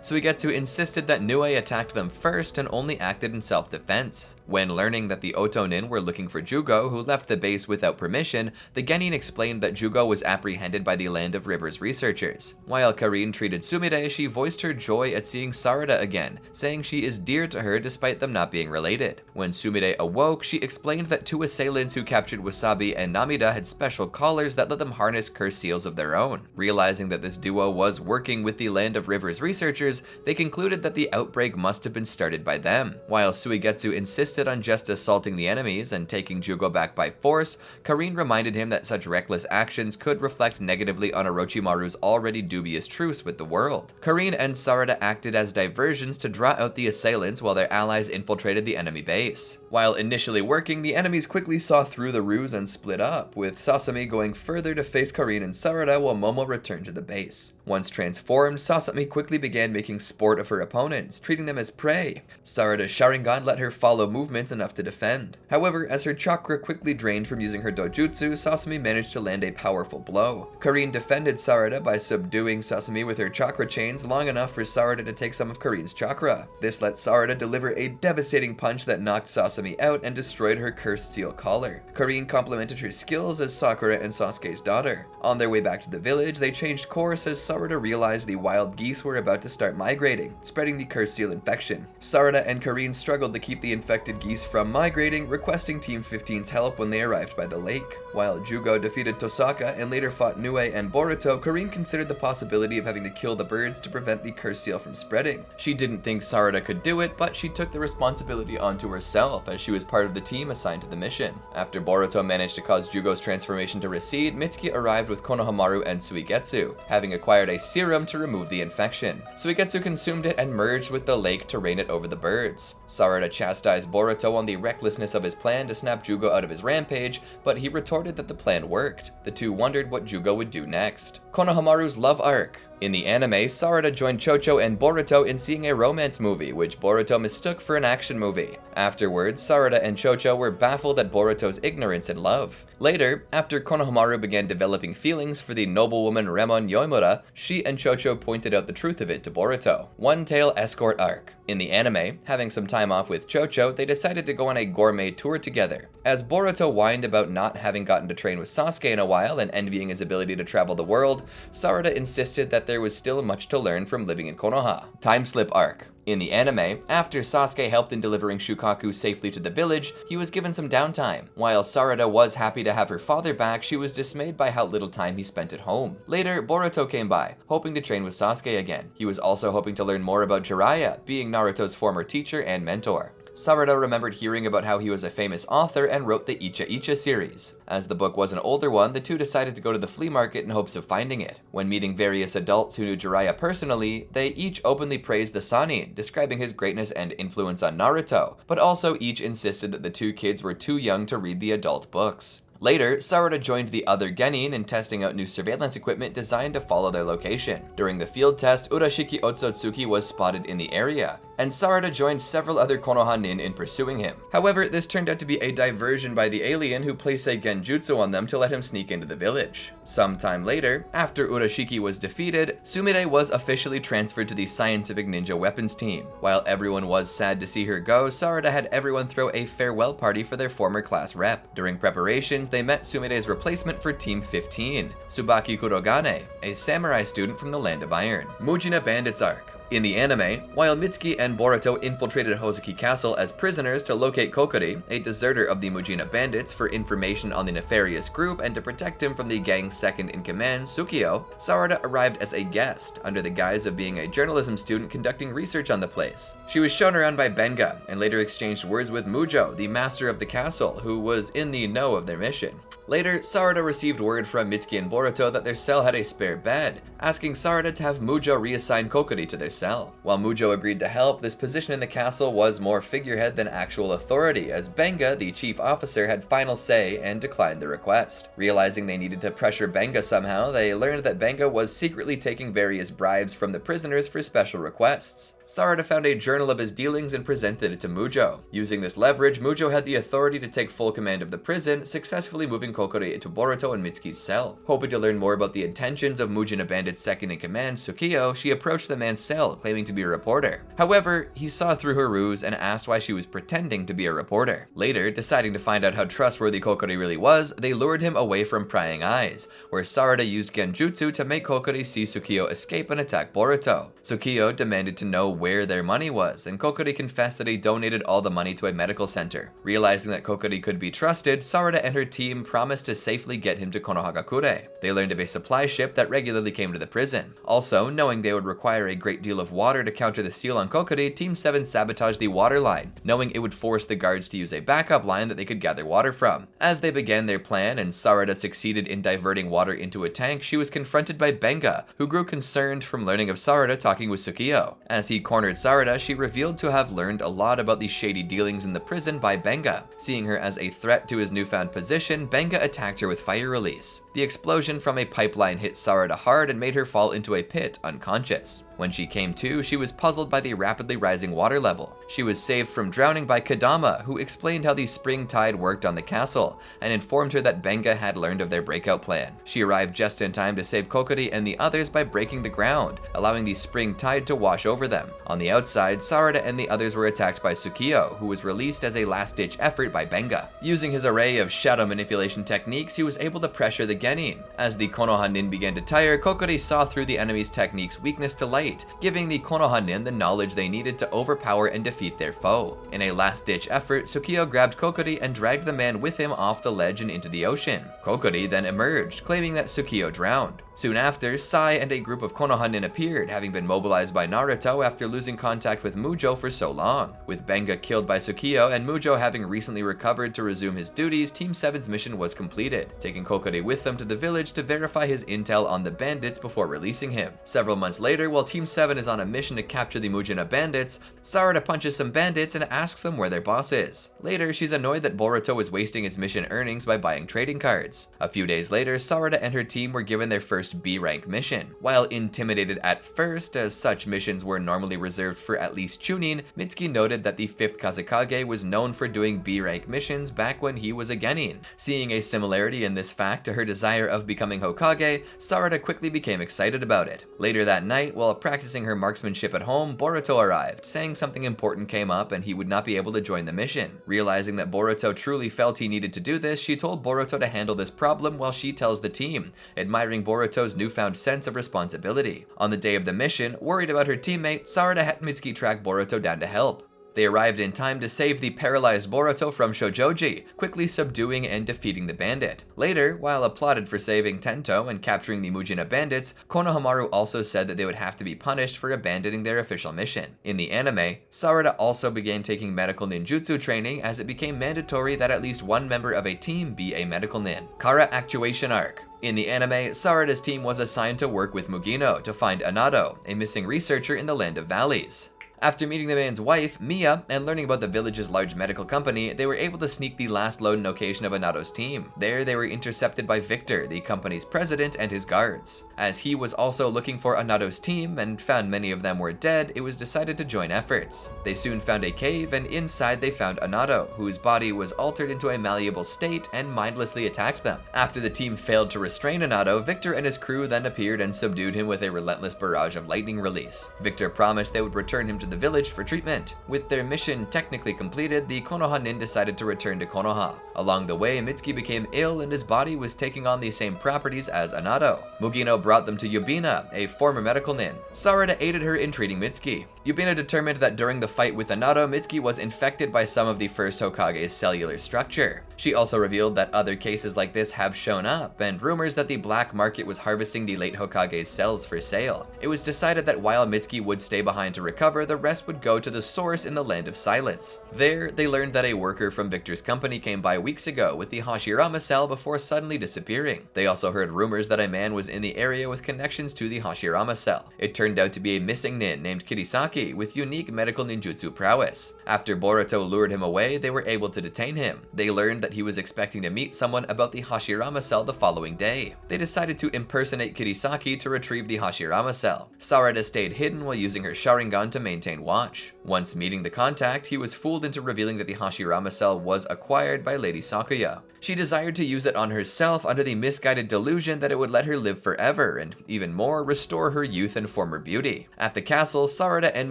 Suigetsu insisted that Nue attacked them first and only acted in self-defense. When learning that the Otonin were looking for Jugo, who left the base without permission, the Genin explained that Jugo was apprehended by the Land of Rivers researchers. While Karin treated Sumire, she voiced her joy at seeing Sarada again, saying she is dear to her despite them not being related. When Sumire awoke, she explained that two assailants who captured Wasabi and Namida had special collars that let them harness cursed seals of their own. Realizing that this duo was working with the Land of Rivers researchers, they concluded that the outbreak must have been started by them. While Suigetsu insisted on just assaulting the enemies and taking Jugo back by force, Karin reminded him that such reckless actions could reflect negatively on Orochimaru's already dubious truce with the world. Karin and Sarada acted as diversions to draw out the assailants while their allies infiltrated the enemy base. While initially working, the enemies quickly saw through the ruse and split up, with Sasami going further to face Karin and Sarada while Momo returned to the base. Once transformed, Sasami quickly began making sport of her opponents, treating them as prey. Sarada's Sharingan let her follow movements enough to defend. However, as her chakra quickly drained from using her dojutsu, Sasami managed to land a powerful blow. Karin defended Sarada by subduing Sasami with her chakra chains long enough for Sarada to take some of Karin's chakra. This let Sarada deliver a devastating punch that knocked Sasami out and destroyed her cursed seal collar. Karin complimented her skills as Sakura and Sasuke's daughter. On their way back to the village, they changed course as Sarada realized the wild geese were about to start migrating, spreading the cursed seal infection. Sarada and Karin struggled to keep the infected geese from migrating, requesting Team 15's help when they arrived by the lake. While Jugo defeated Tosaka and later fought Nue and Boruto, Karine considered the possibility of having to kill the birds to prevent the curse seal from spreading. She didn't think Sarada could do it, but she took the responsibility onto herself as she was part of the team assigned to the mission. After Boruto managed to cause Jugo's transformation to recede, Mitsuki arrived with Konohamaru and Suigetsu, having acquired a serum to remove the infection. Suigetsu consumed it and merged with the lake to rain it over the birds. Sarada chastised Boruto on the recklessness of his plan to snap Jugo out of his rampage, but he retorted that the plan worked. The two wondered what Jugo would do next. Konohamaru's love arc. In the anime, Sarada joined Chocho and Boruto in seeing a romance movie, which Boruto mistook for an action movie. Afterwards, Sarada and Chocho were baffled at Boruto's ignorance in love. Later, after Konohamaru began developing feelings for the noblewoman Remon Yoimura, she and Chocho pointed out the truth of it to Boruto. One Tail Escort Arc. In the anime, having some time off with Chocho, they decided to go on a gourmet tour together. As Boruto whined about not having gotten to train with Sasuke in a while and envying his ability to travel the world, Sarada insisted that there was still much to learn from living in Konoha. Time Slip Arc. In the anime, after Sasuke helped in delivering Shukaku safely to the village, he was given some downtime. While Sarada was happy to have her father back, she was dismayed by how little time he spent at home. Later, Boruto came by, hoping to train with Sasuke again. He was also hoping to learn more about Jiraiya, being Naruto's former teacher and mentor. Sarada remembered hearing about how he was a famous author and wrote the Icha Icha series. As the book was an older one, the two decided to go to the flea market in hopes of finding it. When meeting various adults who knew Jiraiya personally, they each openly praised the Sannin, describing his greatness and influence on Naruto, but also each insisted that the two kids were too young to read the adult books. Later, Sarada joined the other genin in testing out new surveillance equipment designed to follow their location. During the field test, Urashiki Otsutsuki was spotted in the area, and Sarada joined several other Konoha nin in pursuing him. However, this turned out to be a diversion by the alien who placed a genjutsu on them to let him sneak into the village. Sometime later, after Urashiki was defeated, Sumire was officially transferred to the scientific ninja weapons team. While everyone was sad to see her go, Sarada had everyone throw a farewell party for their former class rep. During preparations, they met Sumire's replacement for Team 15, Tsubaki Kurogane, a samurai student from the Land of Iron. Mujina Bandits Arc. In the anime, while Mitsuki and Boruto infiltrated Hozuki Castle as prisoners to locate Kokori, a deserter of the Mujina bandits, for information on the nefarious group and to protect him from the gang's second-in-command, Tsukio, Sarada arrived as a guest, under the guise of being a journalism student conducting research on the place. She was shown around by Benga, and later exchanged words with Mujo, the master of the castle, who was in the know of their mission. Later, Sarada received word from Mitsuki and Boruto that their cell had a spare bed, asking Sarada to have Mujo reassign Kokori to their cell. While Mujo agreed to help, this position in the castle was more figurehead than actual authority, as Benga, the chief officer, had final say and declined the request. Realizing they needed to pressure Benga somehow, they learned that Benga was secretly taking various bribes from the prisoners for special requests. Sarada found a journal of his dealings and presented it to Mujo. Using this leverage, Mujo had the authority to take full command of the prison, successfully moving Kokori into Boruto and Mitsuki's cell. Hoping to learn more about the intentions of Mujina Bandit's second-in-command, Tsukio, she approached the man's cell, claiming to be a reporter. However, he saw through her ruse and asked why she was pretending to be a reporter. Later, deciding to find out how trustworthy Kokori really was, they lured him away from prying eyes, where Sarada used genjutsu to make Kokori see Tsukio escape and attack Boruto. Tsukio demanded to know where their money was, and Kokori confessed that he donated all the money to a medical center. Realizing that Kokori could be trusted, Sarada and her team promised to safely get him to Konohagakure. They learned of a supply ship that regularly came to the prison. Also, knowing they would require a great deal of water to counter the seal on Kokori, Team 7 sabotaged the water line, knowing it would force the guards to use a backup line that they could gather water from. As they began their plan and Sarada succeeded in diverting water into a tank, she was confronted by Benga, who grew concerned from learning of Sarada talking with Tsukio. As he cornered Sarada, she revealed to have learned a lot about the shady dealings in the prison by Benga. Seeing her as a threat to his newfound position, Benga attacked her with fire release. The explosion from a pipeline hit Sarada hard and made her fall into a pit, unconscious. When she came to, she was puzzled by the rapidly rising water level. She was saved from drowning by Kadama, who explained how the spring tide worked on the castle, and informed her that Benga had learned of their breakout plan. She arrived just in time to save Kokori and the others by breaking the ground, allowing the spring tide to wash over them. On the outside, Sarada and the others were attacked by Tsukio, who was released as a last-ditch effort by Benga. Using his array of shadow manipulation techniques, he was able to pressure the Genin. As the Konoha nin began to tire, Kokori saw through the enemy's technique's weakness to light, giving the Konoha nin the knowledge they needed to overpower and defeat their foe. In a last-ditch effort, Tsukio grabbed Kokori and dragged the man with him off the ledge and into the ocean. Kokori then emerged, claiming that Tsukio drowned. Soon after, Sai and a group of Konoha nin appeared, having been mobilized by Naruto after losing contact with Mujo for so long. With Benga killed by Tsukio and Mujo having recently recovered to resume his duties, Team 7's mission was completed, taking Kokori with them to the village to verify his intel on the bandits before releasing him. Several months later, while Team 7 is on a mission to capture the Mujina bandits, Sarada punches some bandits and asks them where their boss is. Later, she's annoyed that Boruto was wasting his mission earnings by buying trading cards. A few days later, Sarada and her team were given their first B-rank mission. While intimidated at first, as such missions were normally reserved for at least Chunin, Mitsuki noted that the 5th Kazekage was known for doing B-rank missions back when he was a Genin. Seeing a similarity in this fact to her desire of becoming Hokage, Sarada quickly became excited about it. Later that night, while practicing her marksmanship at home, Boruto arrived, saying something important came up and he would not be able to join the mission. Realizing that Boruto truly felt he needed to do this, she told Boruto to handle this problem while she tells the team, admiring Boruto's newfound sense of responsibility. On the day of the mission, worried about her teammate, Sarada had Mitsuki track Boruto down to help. They arrived in time to save the paralyzed Boruto from Shoujoji, quickly subduing and defeating the bandit. Later, while applauded for saving Tento and capturing the Mujina bandits, Konohamaru also said that they would have to be punished for abandoning their official mission. In the anime, Sarada also began taking medical ninjutsu training as it became mandatory that at least one member of a team be a medical nin. Kara Actuation Arc. In the anime, Sarada's team was assigned to work with Mugino to find Anado, a missing researcher in the Land of Valleys. After meeting the man's wife, Mia, and learning about the village's large medical company, they were able to sneak the last loading location of Anado's team. There, they were intercepted by Victor, the company's president, and his guards. As he was also looking for Anado's team and found many of them were dead, it was decided to join efforts. They soon found a cave, and inside they found Anado, whose body was altered into a malleable state and mindlessly attacked them. After the team failed to restrain Anado, Victor and his crew then appeared and subdued him with a relentless barrage of lightning release. Victor promised they would return him to the village for treatment. With their mission technically completed, the Konoha nin decided to return to Konoha. Along the way, Mitsuki became ill and his body was taking on the same properties as Anado. Mugino brought them to Yubina, a former medical nin. Sarada aided her in treating Mitsuki. Yubina determined that during the fight with Anado, Mitsuki was infected by some of the first Hokage's cellular structure. She also revealed that other cases like this have shown up, and rumors that the black market was harvesting the late Hokage's cells for sale. It was decided that while Mitsuki would stay behind to recover, the rest would go to the source in the Land of Silence. There, they learned that a worker from Victor's company came by weeks ago with the Hashirama cell before suddenly disappearing. They also heard rumors that a man was in the area with connections to the Hashirama cell. It turned out to be a missing nin named Kirisaki with unique medical ninjutsu prowess. After Boruto lured him away, they were able to detain him. They learned that he was expecting to meet someone about the Hashirama cell the following day. They decided to impersonate Kirisaki to retrieve the Hashirama cell. Sarada stayed hidden while using her Sharingan to maintain watch. Once meeting the contact, he was fooled into revealing that the Hashirama cell was acquired by Lady Sakuya. She desired to use it on herself under the misguided delusion that it would let her live forever and, even more, restore her youth and former beauty. At the castle, Sarada and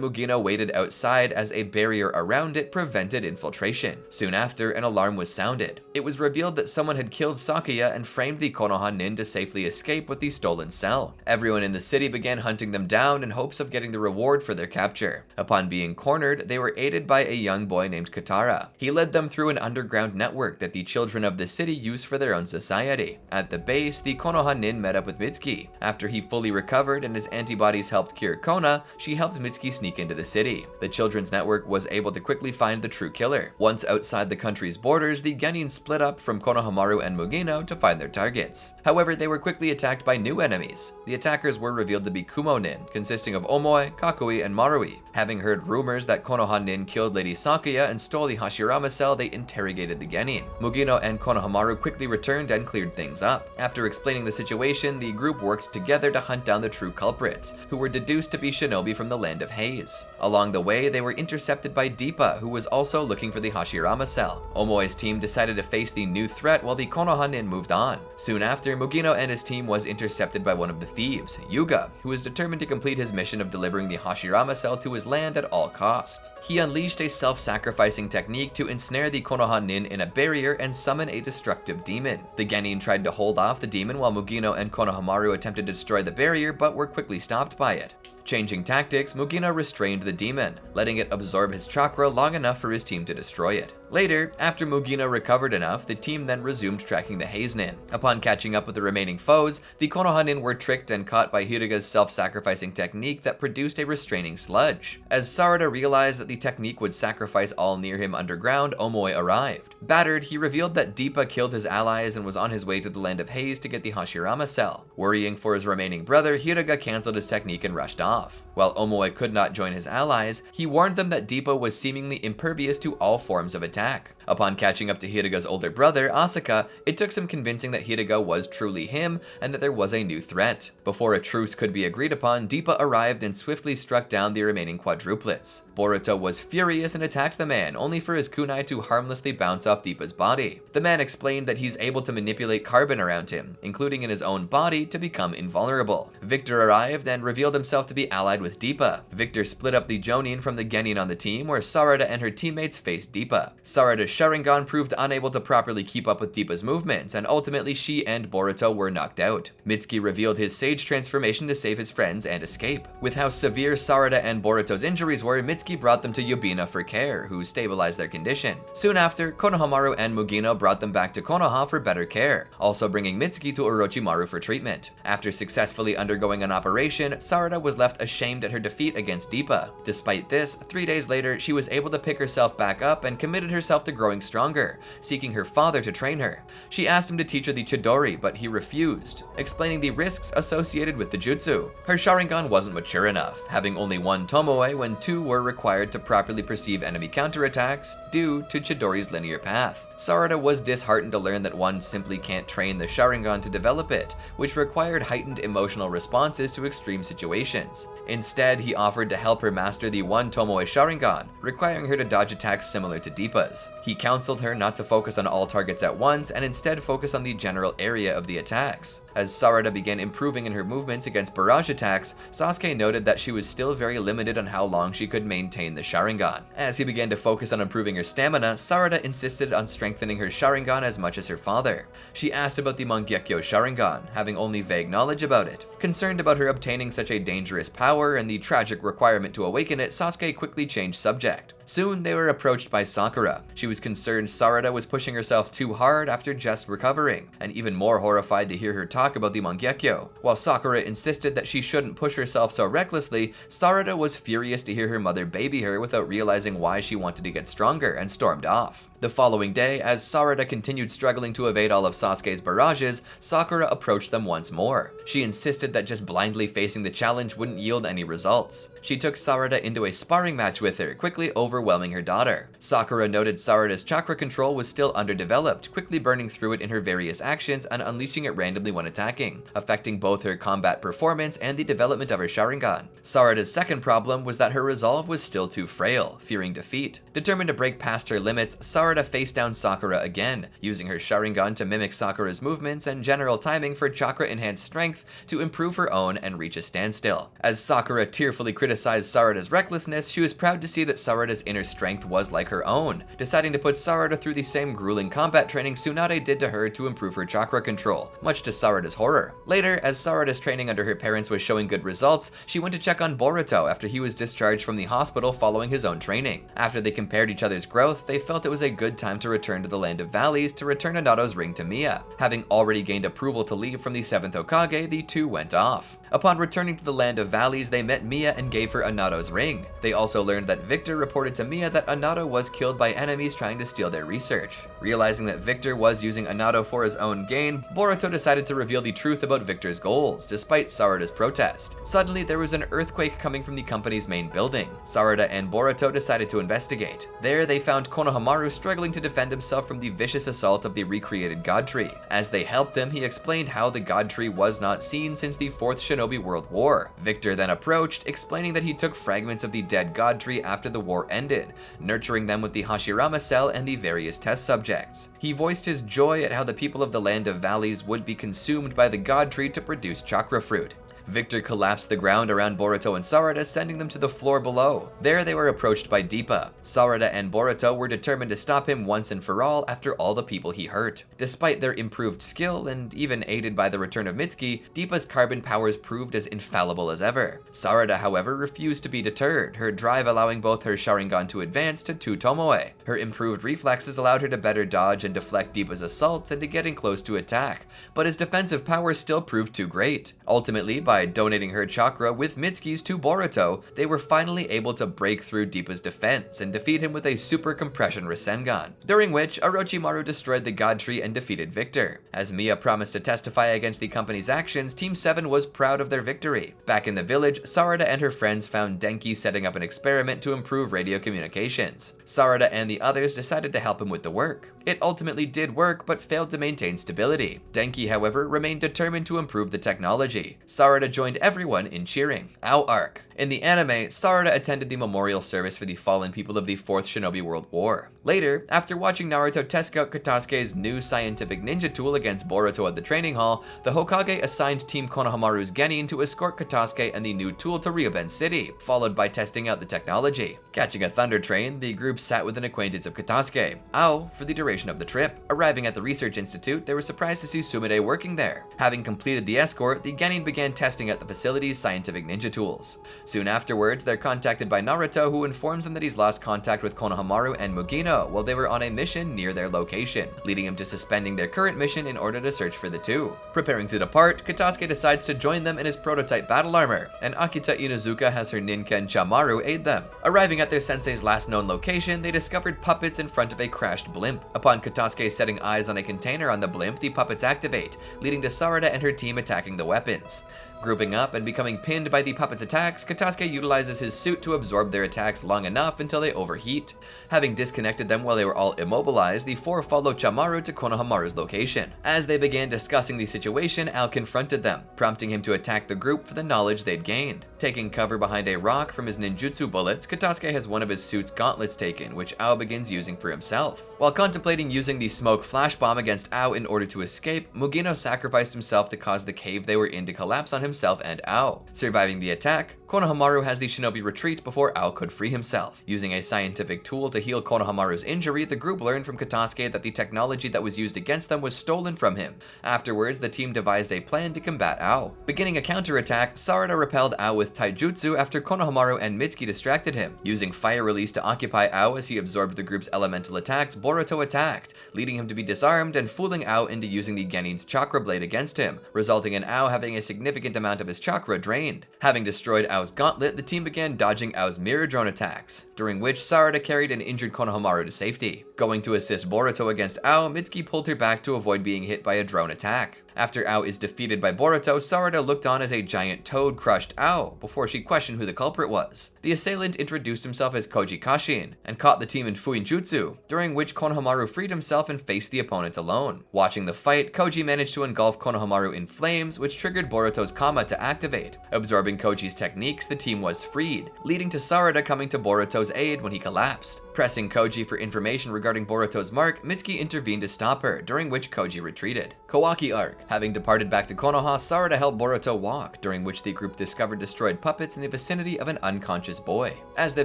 Mugino waited outside as a barrier around it prevented infiltration. Soon after, an alarm was sounded. It was revealed that someone had killed Sakuya and framed the Konoha nin to safely escape with the stolen cell. Everyone in the city began hunting them down in hopes of getting the reward for their capture. Upon being cornered, they were aided by a young boy named Katara. He led them through an underground network that the children of the city used for their own society. At the base, the Konoha nin met up with Mitsuki. After he fully recovered and his antibodies helped cure Kona, she helped Mitsuki sneak into the city. The children's network was able to quickly find the true killer. Once outside the country's borders, the Genin split up from Konohamaru and Mugino to find their targets. However, they were quickly attacked by new enemies. The attackers were revealed to be Kumo nin, consisting of Omoi, Kakui, and Marui. Having heard rumors that Konoha nin killed Lady Sakuya and stole the Hashirama cell, they interrogated the Genin. Mugino and Konohamaru quickly returned and cleared things up. After explaining the situation, the group worked together to hunt down the true culprits, who were deduced to be shinobi from the Land of Haze. Along the way, they were intercepted by Deepa, who was also looking for the Hashirama cell. Omoi's team decided to face the new threat while the Konoha nin moved on. Soon after, Mugino and his team was intercepted by one of the thieves, Yuga, who was determined to complete his mission of delivering the Hashirama cell to his land at all costs. He unleashed a self-sacrificing technique to ensnare the Konoha nin in a barrier and summon a a destructive demon. The genin tried to hold off the demon while Mugino and Konohamaru attempted to destroy the barrier but were quickly stopped by it. Changing tactics, Mugino restrained the demon, letting it absorb his chakra long enough for his team to destroy it. Later, after Mugino recovered enough, the team then resumed tracking the Haze Nin. Upon catching up with the remaining foes, the Konoha Nin were tricked and caught by Hyuga's self-sacrificing technique that produced a restraining sludge. As Sarada realized that the technique would sacrifice all near him underground, Omoi arrived. Battered, he revealed that Deepa killed his allies and was on his way to the Land of Haze to get the Hashirama cell. Worrying for his remaining brother, Hyuga cancelled his technique and rushed off. While Omoi could not join his allies, he warned them that Deepa was seemingly impervious to all forms of attack. Upon catching up to Hyuga's older brother, Asaka, it took some convincing that Hyuga was truly him and that there was a new threat. Before a truce could be agreed upon, Deepa arrived and swiftly struck down the remaining quadruplets. Boruto was furious and attacked the man, only for his kunai to harmlessly bounce off Deepa's body. The man explained that he's able to manipulate carbon around him, including in his own body, to become invulnerable. Victor arrived and revealed himself to be allied with Deepa. Victor split up the Jonin from the Genin on the team, where Sarada and her teammates faced Deepa. Sarada's Sharingan proved unable to properly keep up with Deepa's movements, and ultimately she and Boruto were knocked out. Mitsuki revealed his Sage transformation to save his friends and escape. With how severe Sarada and Boruto's injuries were, Mitsuki brought them to Yubina for care, who stabilized their condition. Soon after, Konohamaru and Mugino brought them back to Konoha for better care, also bringing Mitsuki to Orochimaru for treatment. After successfully undergoing an operation, Sarada was left ashamed at her defeat against Deepa. Despite this, 3 days later, she was able to pick herself back up and committed herself to growing stronger, seeking her father to train her. She asked him to teach her the Chidori, but he refused, explaining the risks associated with the jutsu. Her Sharingan wasn't mature enough, having only one Tomoe when 2 were required to properly perceive enemy counterattacks due to Chidori's linear path. Sarada was disheartened to learn that one simply can't train the Sharingan to develop it, which required heightened emotional responses to extreme situations. Instead, he offered to help her master the one Tomoe Sharingan, requiring her to dodge attacks similar to Deepa's. He counseled her not to focus on all targets at once and instead focus on the general area of the attacks. As Sarada began improving in her movements against barrage attacks, Sasuke noted that she was still very limited on how long she could maintain the Sharingan. As he began to focus on improving her stamina, Sarada insisted on strengthening her Sharingan as much as her father. She asked about the Mangekyo Sharingan, having only vague knowledge about it. Concerned about her obtaining such a dangerous power and the tragic requirement to awaken it, Sasuke quickly changed subject. Soon, they were approached by Sakura. She was concerned Sarada was pushing herself too hard after just recovering, and even more horrified to hear her talk about the Mangekyo. While Sakura insisted that she shouldn't push herself so recklessly, Sarada was furious to hear her mother baby her without realizing why she wanted to get stronger, and stormed off. The following day, as Sarada continued struggling to evade all of Sasuke's barrages, Sakura approached them once more. She insisted that just blindly facing the challenge wouldn't yield any results. She took Sarada into a sparring match with her, quickly overwhelming her daughter. Sakura noted Sarada's chakra control was still underdeveloped, quickly burning through it in her various actions and unleashing it randomly when attacking, affecting both her combat performance and the development of her Sharingan. Sarada's second problem was that her resolve was still too frail, fearing defeat. Determined to break past her limits, Sarada faced down Sakura again, using her Sharingan to mimic Sakura's movements and general timing for chakra-enhanced strength to improve her own and reach a standstill. As Sakura tearfully criticized Sarada's recklessness, she was proud to see that Sarada's inner strength was like her own, deciding to put Sarada through the same grueling combat training Tsunade did to her to improve her chakra control, much to Sarada's horror. Later, as Sarada's training under her parents was showing good results, she went to check on Boruto after he was discharged from the hospital following his own training. After they compared each other's growth, they felt it was a good time to return to the Land of Valleys to return Anato's ring to Miya. Having already gained approval to leave from the 7th Hokage, the two went off. Upon returning to the Land of Valleys, they met Miya and gave her Anato's ring. They also learned that Victor reported to Miya that Anato was killed by enemies trying to steal their research. Realizing that Victor was using Anato for his own gain, Boruto decided to reveal the truth about Victor's goals, despite Sarada's protest. Suddenly, there was an earthquake coming from the company's main building. Sarada and Boruto decided to investigate. There, they found Konohamaru struggling to defend himself from the vicious assault of the recreated God Tree. As they helped him, he explained how the God Tree was not seen since the 4th Shinobi World War. Victor then approached, explaining that he took fragments of the dead God Tree after the war ended, nurturing them with the Hashirama cell and the various test subjects. He voiced his joy at how the people of the Land of Valleys would be consumed by the God Tree to produce chakra fruit. Victor collapsed the ground around Boruto and Sarada, sending them to the floor below. There they were approached by Deepa. Sarada and Boruto were determined to stop him once and for all after all the people he hurt. Despite their improved skill, and even aided by the return of Mitsuki, Deepa's carbon powers proved as infallible as ever. Sarada, however, refused to be deterred, her drive allowing both her Sharingan to advance to 2 Tomoe. Her improved reflexes allowed her to better dodge and deflect Deepa's assaults and to getting close to attack, but his defensive power still proved too great. Ultimately, by donating her chakra with Mitsuki's to Boruto, they were finally able to break through Deepa's defense and defeat him with a super compression Rasengan, during which Orochimaru destroyed the God Tree and defeated Victor. As Mia promised to testify against the company's actions, Team 7 was proud of their victory. Back in the village, Sarada and her friends found Denki setting up an experiment to improve radio communications. Sarada and the others decided to help him with the work. It ultimately did work, but failed to maintain stability. Denki, however, remained determined to improve the technology. Sarada joined everyone in cheering. Ao arc. In the anime, Sarada attended the memorial service for the fallen people of the 4th Shinobi World War. Later, after watching Naruto test out Katasuke's new scientific ninja tool against Boruto at the training hall, the Hokage assigned Team Konohamaru's Genin to escort Katasuke and the new tool to Ryoben City, followed by testing out the technology. Catching a thunder train, the group sat with an acquaintance of Katasuke, Ao, for the duration of the trip. Arriving at the research institute, they were surprised to see Sumide working there. Having completed the escort, the Genin began testing out the facility's scientific ninja tools. Soon afterwards, they're contacted by Naruto, who informs them that he's lost contact with Konohamaru and Mugino while they were on a mission near their location, leading him to suspending their current mission in order to search for the two. Preparing to depart, Katasuke decides to join them in his prototype battle armor, and Akita Inuzuka has her Ninken Chamaru aid them. Arriving at their sensei's last known location, they discovered puppets in front of a crashed blimp. Upon Katasuke setting eyes on a container on the blimp, the puppets activate, leading to Sarada and her team attacking the weapons. Grouping up and becoming pinned by the puppets' attacks, Katasuke utilizes his suit to absorb their attacks long enough until they overheat. Having disconnected them while they were all immobilized, the four follow Chamaru to Konohamaru's location. As they began discussing the situation, Al confronted them, prompting him to attack the group for the knowledge they'd gained. Taking cover behind a rock from his ninjutsu bullets, Katasuke has one of his suit's gauntlets taken, which Ao begins using for himself. While contemplating using the smoke flash bomb against Ao in order to escape, Mugino sacrificed himself to cause the cave they were in to collapse on himself and Ao. Surviving the attack, Konohamaru has the shinobi retreat before Ao could free himself. Using a scientific tool to heal Konohamaru's injury, the group learned from Katasuke that the technology that was used against them was stolen from him. Afterwards, the team devised a plan to combat Ao. Beginning a counterattack, Sarada repelled Ao with taijutsu after Konohamaru and Mitsuki distracted him. Using fire release to occupy Ao as he absorbed the group's elemental attacks, Boruto attacked, leading him to be disarmed and fooling Ao into using the Genin's chakra blade against him, resulting in Ao having a significant amount of his chakra drained. Having destroyed Ao's gauntlet, the team began dodging Ao's mirror drone attacks, during which Sarada carried an injured Konohamaru to safety. Going to assist Boruto against Ao, Mitsuki pulled her back to avoid being hit by a drone attack. After Ao is defeated by Boruto, Sarada looked on as a giant toad crushed Ao before she questioned who the culprit was. The assailant introduced himself as Koji Kashin and caught the team in Fuinjutsu, during which Konohamaru freed himself and faced the opponent alone. Watching the fight, Koji managed to engulf Konohamaru in flames, which triggered Boruto's Kama to activate. Absorbing Koji's techniques, the team was freed, leading to Sarada coming to Boruto's aid when he collapsed. Pressing Koji for information regarding Boruto's mark, Mitsuki intervened to stop her, during which Koji retreated. Kawaki Arc. Having departed back to Konoha, Sarada helped Boruto walk, during which the group discovered destroyed puppets in the vicinity of an unconscious boy. As they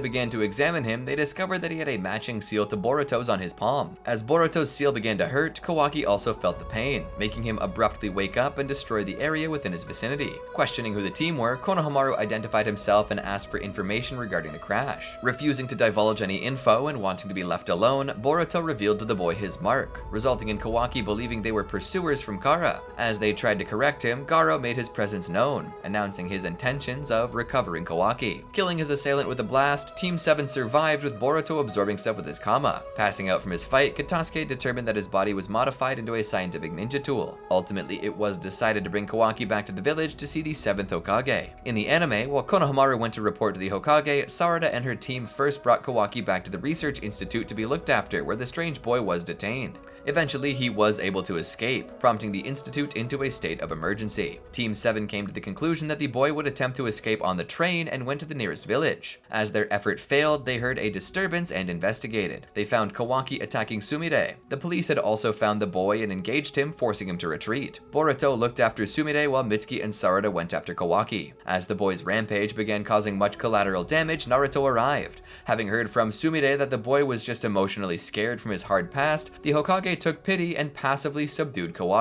began to examine him, they discovered that he had a matching seal to Boruto's on his palm. As Boruto's seal began to hurt, Kawaki also felt the pain, making him abruptly wake up and destroy the area within his vicinity. Questioning who the team were, Konohamaru identified himself and asked for information regarding the crash. Refusing to divulge any info and wanting to be left alone, Boruto revealed to the boy his mark, resulting in Kawaki believing they were pursuers from Gaara. As they tried to correct him, Gaara made his presence known, announcing his intentions of recovering Kawaki. Killing his assailant with a blast, Team 7 survived with Boruto absorbing stuff with his Kama. Passing out from his fight, Katasuke determined that his body was modified into a scientific ninja tool. Ultimately, it was decided to bring Kawaki back to the village to see the 7th Hokage. In the anime, while Konohamaru went to report to the Hokage, Sarada and her team first brought Kawaki back to the Research Institute to be looked after, where the strange boy was detained. Eventually, he was able to escape, prompting the institute into a state of emergency. Team 7 came to the conclusion that the boy would attempt to escape on the train and went to the nearest village. As their effort failed, they heard a disturbance and investigated. They found Kawaki attacking Sumire. The police had also found the boy and engaged him, forcing him to retreat. Boruto looked after Sumire while Mitsuki and Sarada went after Kawaki. As the boy's rampage began causing much collateral damage, Naruto arrived. Having heard from Sumire that the boy was just emotionally scared from his hard past, the Hokage took pity and passively subdued Kawaki.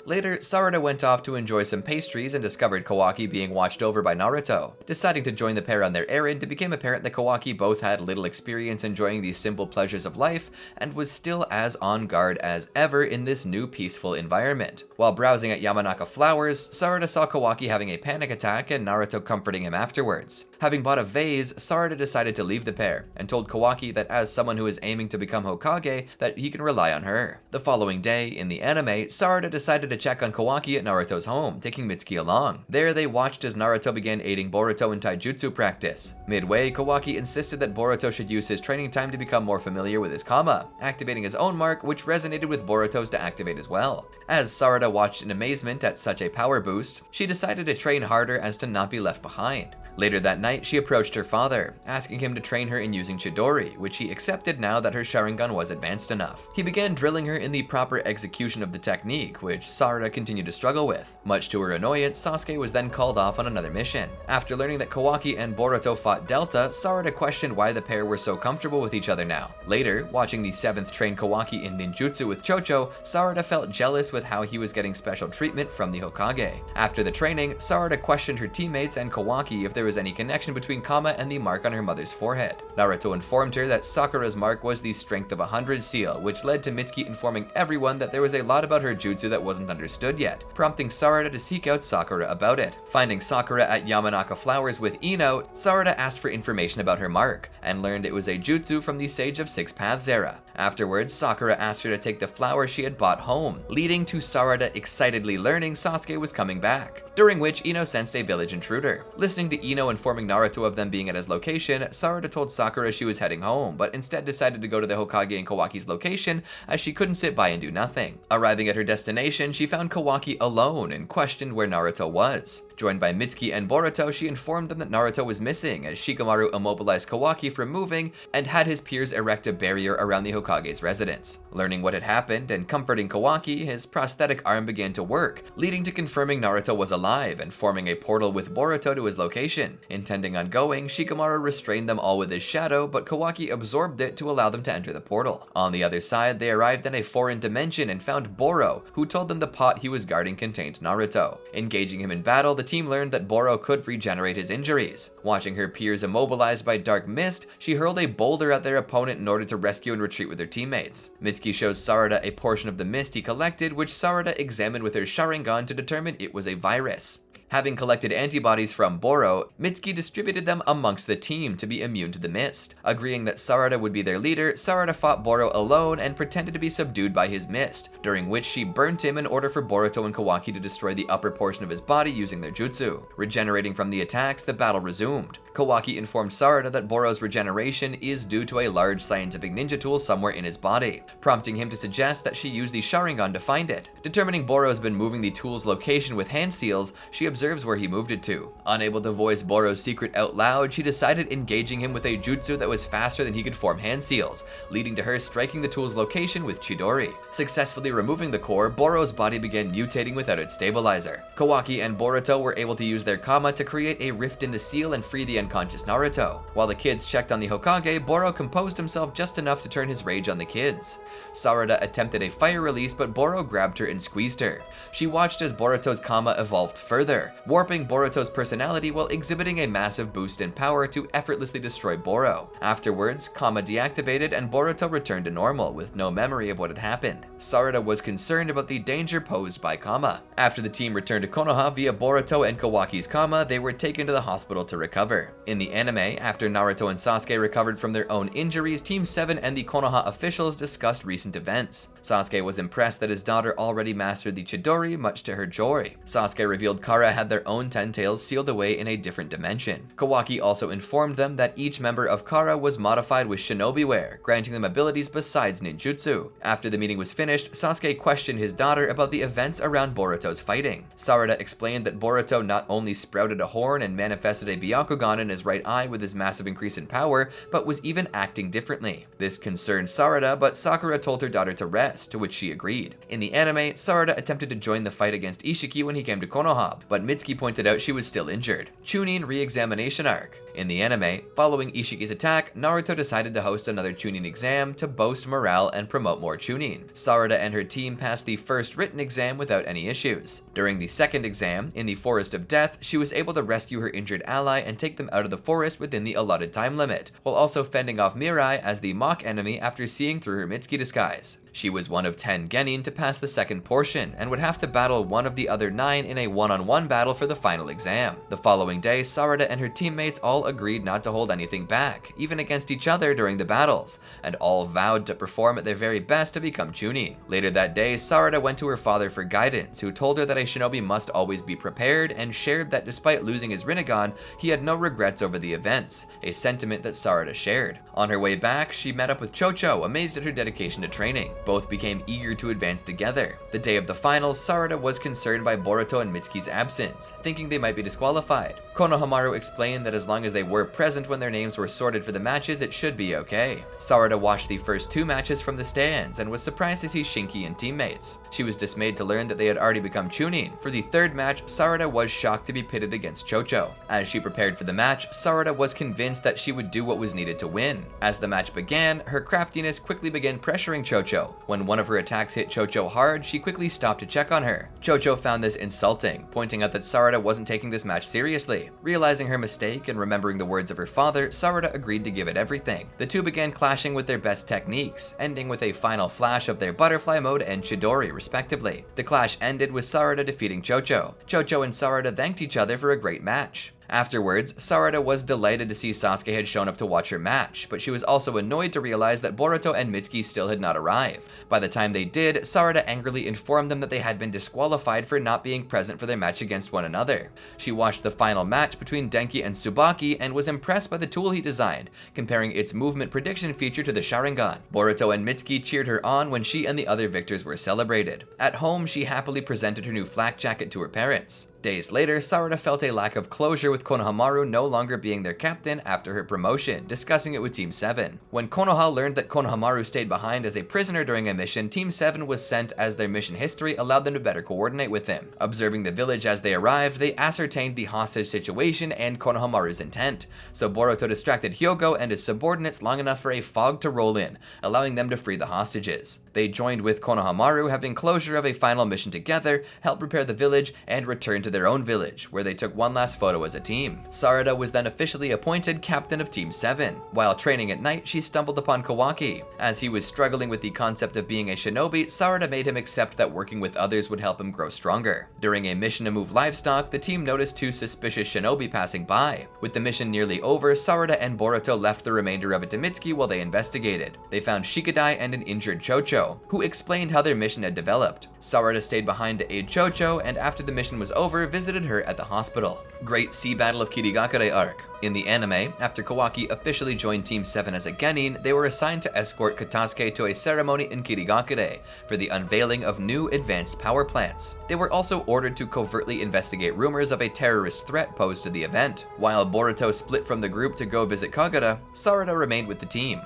Later, Sarada went off to enjoy some pastries and discovered Kawaki being watched over by Naruto. Deciding to join the pair on their errand, it became apparent that Kawaki both had little experience enjoying these simple pleasures of life and was still as on guard as ever in this new peaceful environment. While browsing at Yamanaka Flowers, Sarada saw Kawaki having a panic attack and Naruto comforting him afterwards. Having bought a vase, Sarada decided to leave the pair and told Kawaki that as someone who is aiming to become Hokage, that he can rely on her. The following day, in the anime, Sarada decided to check on Kawaki at Naruto's home, taking Mitsuki along. There, they watched as Naruto began aiding Boruto in taijutsu practice. Midway, Kawaki insisted that Boruto should use his training time to become more familiar with his kama, activating his own mark, which resonated with Boruto's to activate as well. As Sarada watched in amazement at such a power boost, she decided to train harder as to not be left behind. Later that night, she approached her father, asking him to train her in using Chidori, which he accepted now that her Sharingan was advanced enough. He began drilling her in the proper execution of the technique, which Sarada continued to struggle with. Much to her annoyance, Sasuke was then called off on another mission. After learning that Kawaki and Boruto fought Delta, Sarada questioned why the pair were so comfortable with each other now. Later, watching the 7th train Kawaki in ninjutsu with Chocho, Sarada felt jealous with how he was getting special treatment from the Hokage. After the training, Sarada questioned her teammates and Kawaki if there was any connection between Kama and the mark on her mother's forehead. Naruto informed her that Sakura's mark was the strength of 100 seal, which led to Mitsuki informing everyone that there was a lot about her jutsu that wasn't understood yet, prompting Sarada to seek out Sakura about it. Finding Sakura at Yamanaka Flowers with Ino, Sarada asked for information about her mark, and learned it was a jutsu from the Sage of Six Paths era. Afterwards, Sakura asked her to take the flower she had bought home, leading to Sarada excitedly learning Sasuke was coming back, during which Ino sensed a village intruder. Listening to Ino informing Naruto of them being at his location, Sarada told Sakura she was heading home, but instead decided to go to the Hokage and Kawaki's location as she couldn't sit by and do nothing. Arriving at her destination, she found Kawaki alone and questioned where Naruto was. Joined by Mitsuki and Boruto, she informed them that Naruto was missing as Shikamaru immobilized Kawaki from moving and had his peers erect a barrier around the Hokage's residence. Learning what had happened and comforting Kawaki, his prosthetic arm began to work, leading to confirming Naruto was alive and forming a portal with Boruto to his location. Intending on going, Shikamaru restrained them all with his shadow, but Kawaki absorbed it to allow them to enter the portal. On the other side, they arrived in a foreign dimension and found Boro, who told them the pot he was guarding contained Naruto. Engaging him in battle, the team learned that Boro could regenerate his injuries. Watching her peers immobilized by dark mist, she hurled a boulder at their opponent in order to rescue and retreat with their teammates. Mitsuki shows Sarada a portion of the mist he collected, which Sarada examined with her Sharingan to determine it was a virus. Having collected antibodies from Boro, Mitsuki distributed them amongst the team to be immune to the mist. Agreeing that Sarada would be their leader, Sarada fought Boro alone and pretended to be subdued by his mist, during which she burnt him in order for Boruto and Kawaki to destroy the upper portion of his body using their jutsu. Regenerating from the attacks, the battle resumed. Kawaki informed Sarada that Boro's regeneration is due to a large scientific ninja tool somewhere in his body, prompting him to suggest that she use the Sharingan to find it. Determining Boro's been moving the tool's location with hand seals, she observes where he moved it to. Unable to voice Boro's secret out loud, she decided engaging him with a jutsu that was faster than he could form hand seals, leading to her striking the tool's location with Chidori. Successfully removing the core, Boro's body began mutating without its stabilizer. Kawaki and Boruto were able to use their kama to create a rift in the seal and free the unconscious Naruto. While the kids checked on the Hokage, Boro composed himself just enough to turn his rage on the kids. Sarada attempted a fire release, but Boro grabbed her and squeezed her. She watched as Boruto's kama evolved further, warping Boruto's personality while exhibiting a massive boost in power to effortlessly destroy Boro. Afterwards, kama deactivated and Boruto returned to normal with no memory of what had happened. Sarada was concerned about the danger posed by kama. After the team returned to Konoha via Boruto and Kawaki's kama, they were taken to the hospital to recover. In the anime, after Naruto and Sasuke recovered from their own injuries, Team 7 and the Konoha officials discussed recent events. Sasuke was impressed that his daughter already mastered the Chidori, much to her joy. Sasuke revealed Kara had their own 10 tails sealed away in a different dimension. Kawaki also informed them that each member of Kara was modified with shinobi wear, granting them abilities besides ninjutsu. After the meeting was finished, Sasuke questioned his daughter about the events around Boruto's fighting. Sarada explained that Boruto not only sprouted a horn and manifested a Byakugan in his right eye with his massive increase in power, but was even acting differently. This concerned Sarada, but Sakura told her daughter to rest, to which she agreed. In the anime, Sarada attempted to join the fight against Ishiki when he came to Konoha, but Mitsuki pointed out she was still injured. Chunin re-examination arc. In the anime, following Ishiki's attack, Naruto decided to host another Chunin exam to boost morale and promote more Chunin. Sarada and her team passed the first written exam without any issues. During the second exam, in the Forest of Death, she was able to rescue her injured ally and take them out of the forest within the allotted time limit, while also fending off Mirai as the mock enemy after seeing through her Mitsuki disguise. She was one of 10 genin to pass the second portion, and would have to battle one of the other 9 in a one-on-one battle for the final exam. The following day, Sarada and her teammates all agreed not to hold anything back, even against each other during the battles, and all vowed to perform at their very best to become Chunin. Later that day, Sarada went to her father for guidance, who told her that a shinobi must always be prepared, and shared that despite losing his Rinnegan, he had no regrets over the events, a sentiment that Sarada shared. On her way back, she met up with Chocho, amazed at her dedication to training. Both became eager to advance together. The day of the finals, Sarada was concerned by Boruto and Mitsuki's absence, thinking they might be disqualified. Konohamaru explained that as long as they were present when their names were sorted for the matches, it should be okay. Sarada watched the first 2 matches from the stands and was surprised to see Shinki and teammates. She was dismayed to learn that they had already become Chunin. For the third match, Sarada was shocked to be pitted against Chocho. As she prepared for the match, Sarada was convinced that she would do what was needed to win. As the match began, her craftiness quickly began pressuring Chocho. When one of her attacks hit Chocho hard, she quickly stopped to check on her. Chocho found this insulting, pointing out that Sarada wasn't taking this match seriously. Realizing her mistake and remembering the words of her father, Sarada agreed to give it everything. The two began clashing with their best techniques, ending with a final flash of their butterfly mode and Chidori, respectively. The clash ended with Sarada defeating Chocho. Chocho and Sarada thanked each other for a great match. Afterwards, Sarada was delighted to see Sasuke had shown up to watch her match, but she was also annoyed to realize that Boruto and Mitsuki still had not arrived. By the time they did, Sarada angrily informed them that they had been disqualified for not being present for their match against one another. She watched the final match between Denki and Tsubaki and was impressed by the tool he designed, comparing its movement prediction feature to the Sharingan. Boruto and Mitsuki cheered her on when she and the other victors were celebrated. At home, she happily presented her new flak jacket to her parents. Days later, Sarada felt a lack of closure with Konohamaru no longer being their captain after her promotion, discussing it with Team 7. When Konoha learned that Konohamaru stayed behind as a prisoner during a mission, Team 7 was sent as their mission history allowed them to better coordinate with him. Observing the village as they arrived, they ascertained the hostage situation and Konohamaru's intent, so Boruto distracted Hyogo and his subordinates long enough for a fog to roll in, allowing them to free the hostages. They joined with Konohamaru, having closure of a final mission together, helped prepare the village, and returned to their own village, where they took one last photo as a team. Sarada was then officially appointed captain of Team 7. While training at night, she stumbled upon Kawaki. As he was struggling with the concept of being a shinobi, Sarada made him accept that working with others would help him grow stronger. During a mission to move livestock, the team noticed 2 suspicious shinobi passing by. With the mission nearly over, Sarada and Boruto left the remainder of it to Mitsuki while they investigated. They found Shikadai and an injured Chocho, who explained how their mission had developed. Sarada stayed behind to aid Chocho, and after the mission was over, visited her at the hospital. Great Sea Battle of Kirigakure arc. In the anime, after Kawaki officially joined Team 7 as a genin, they were assigned to escort Katasuke to a ceremony in Kirigakure for the unveiling of new advanced power plants. They were also ordered to covertly investigate rumors of a terrorist threat posed to the event. While Boruto split from the group to go visit Kagura, Sarada remained with the team.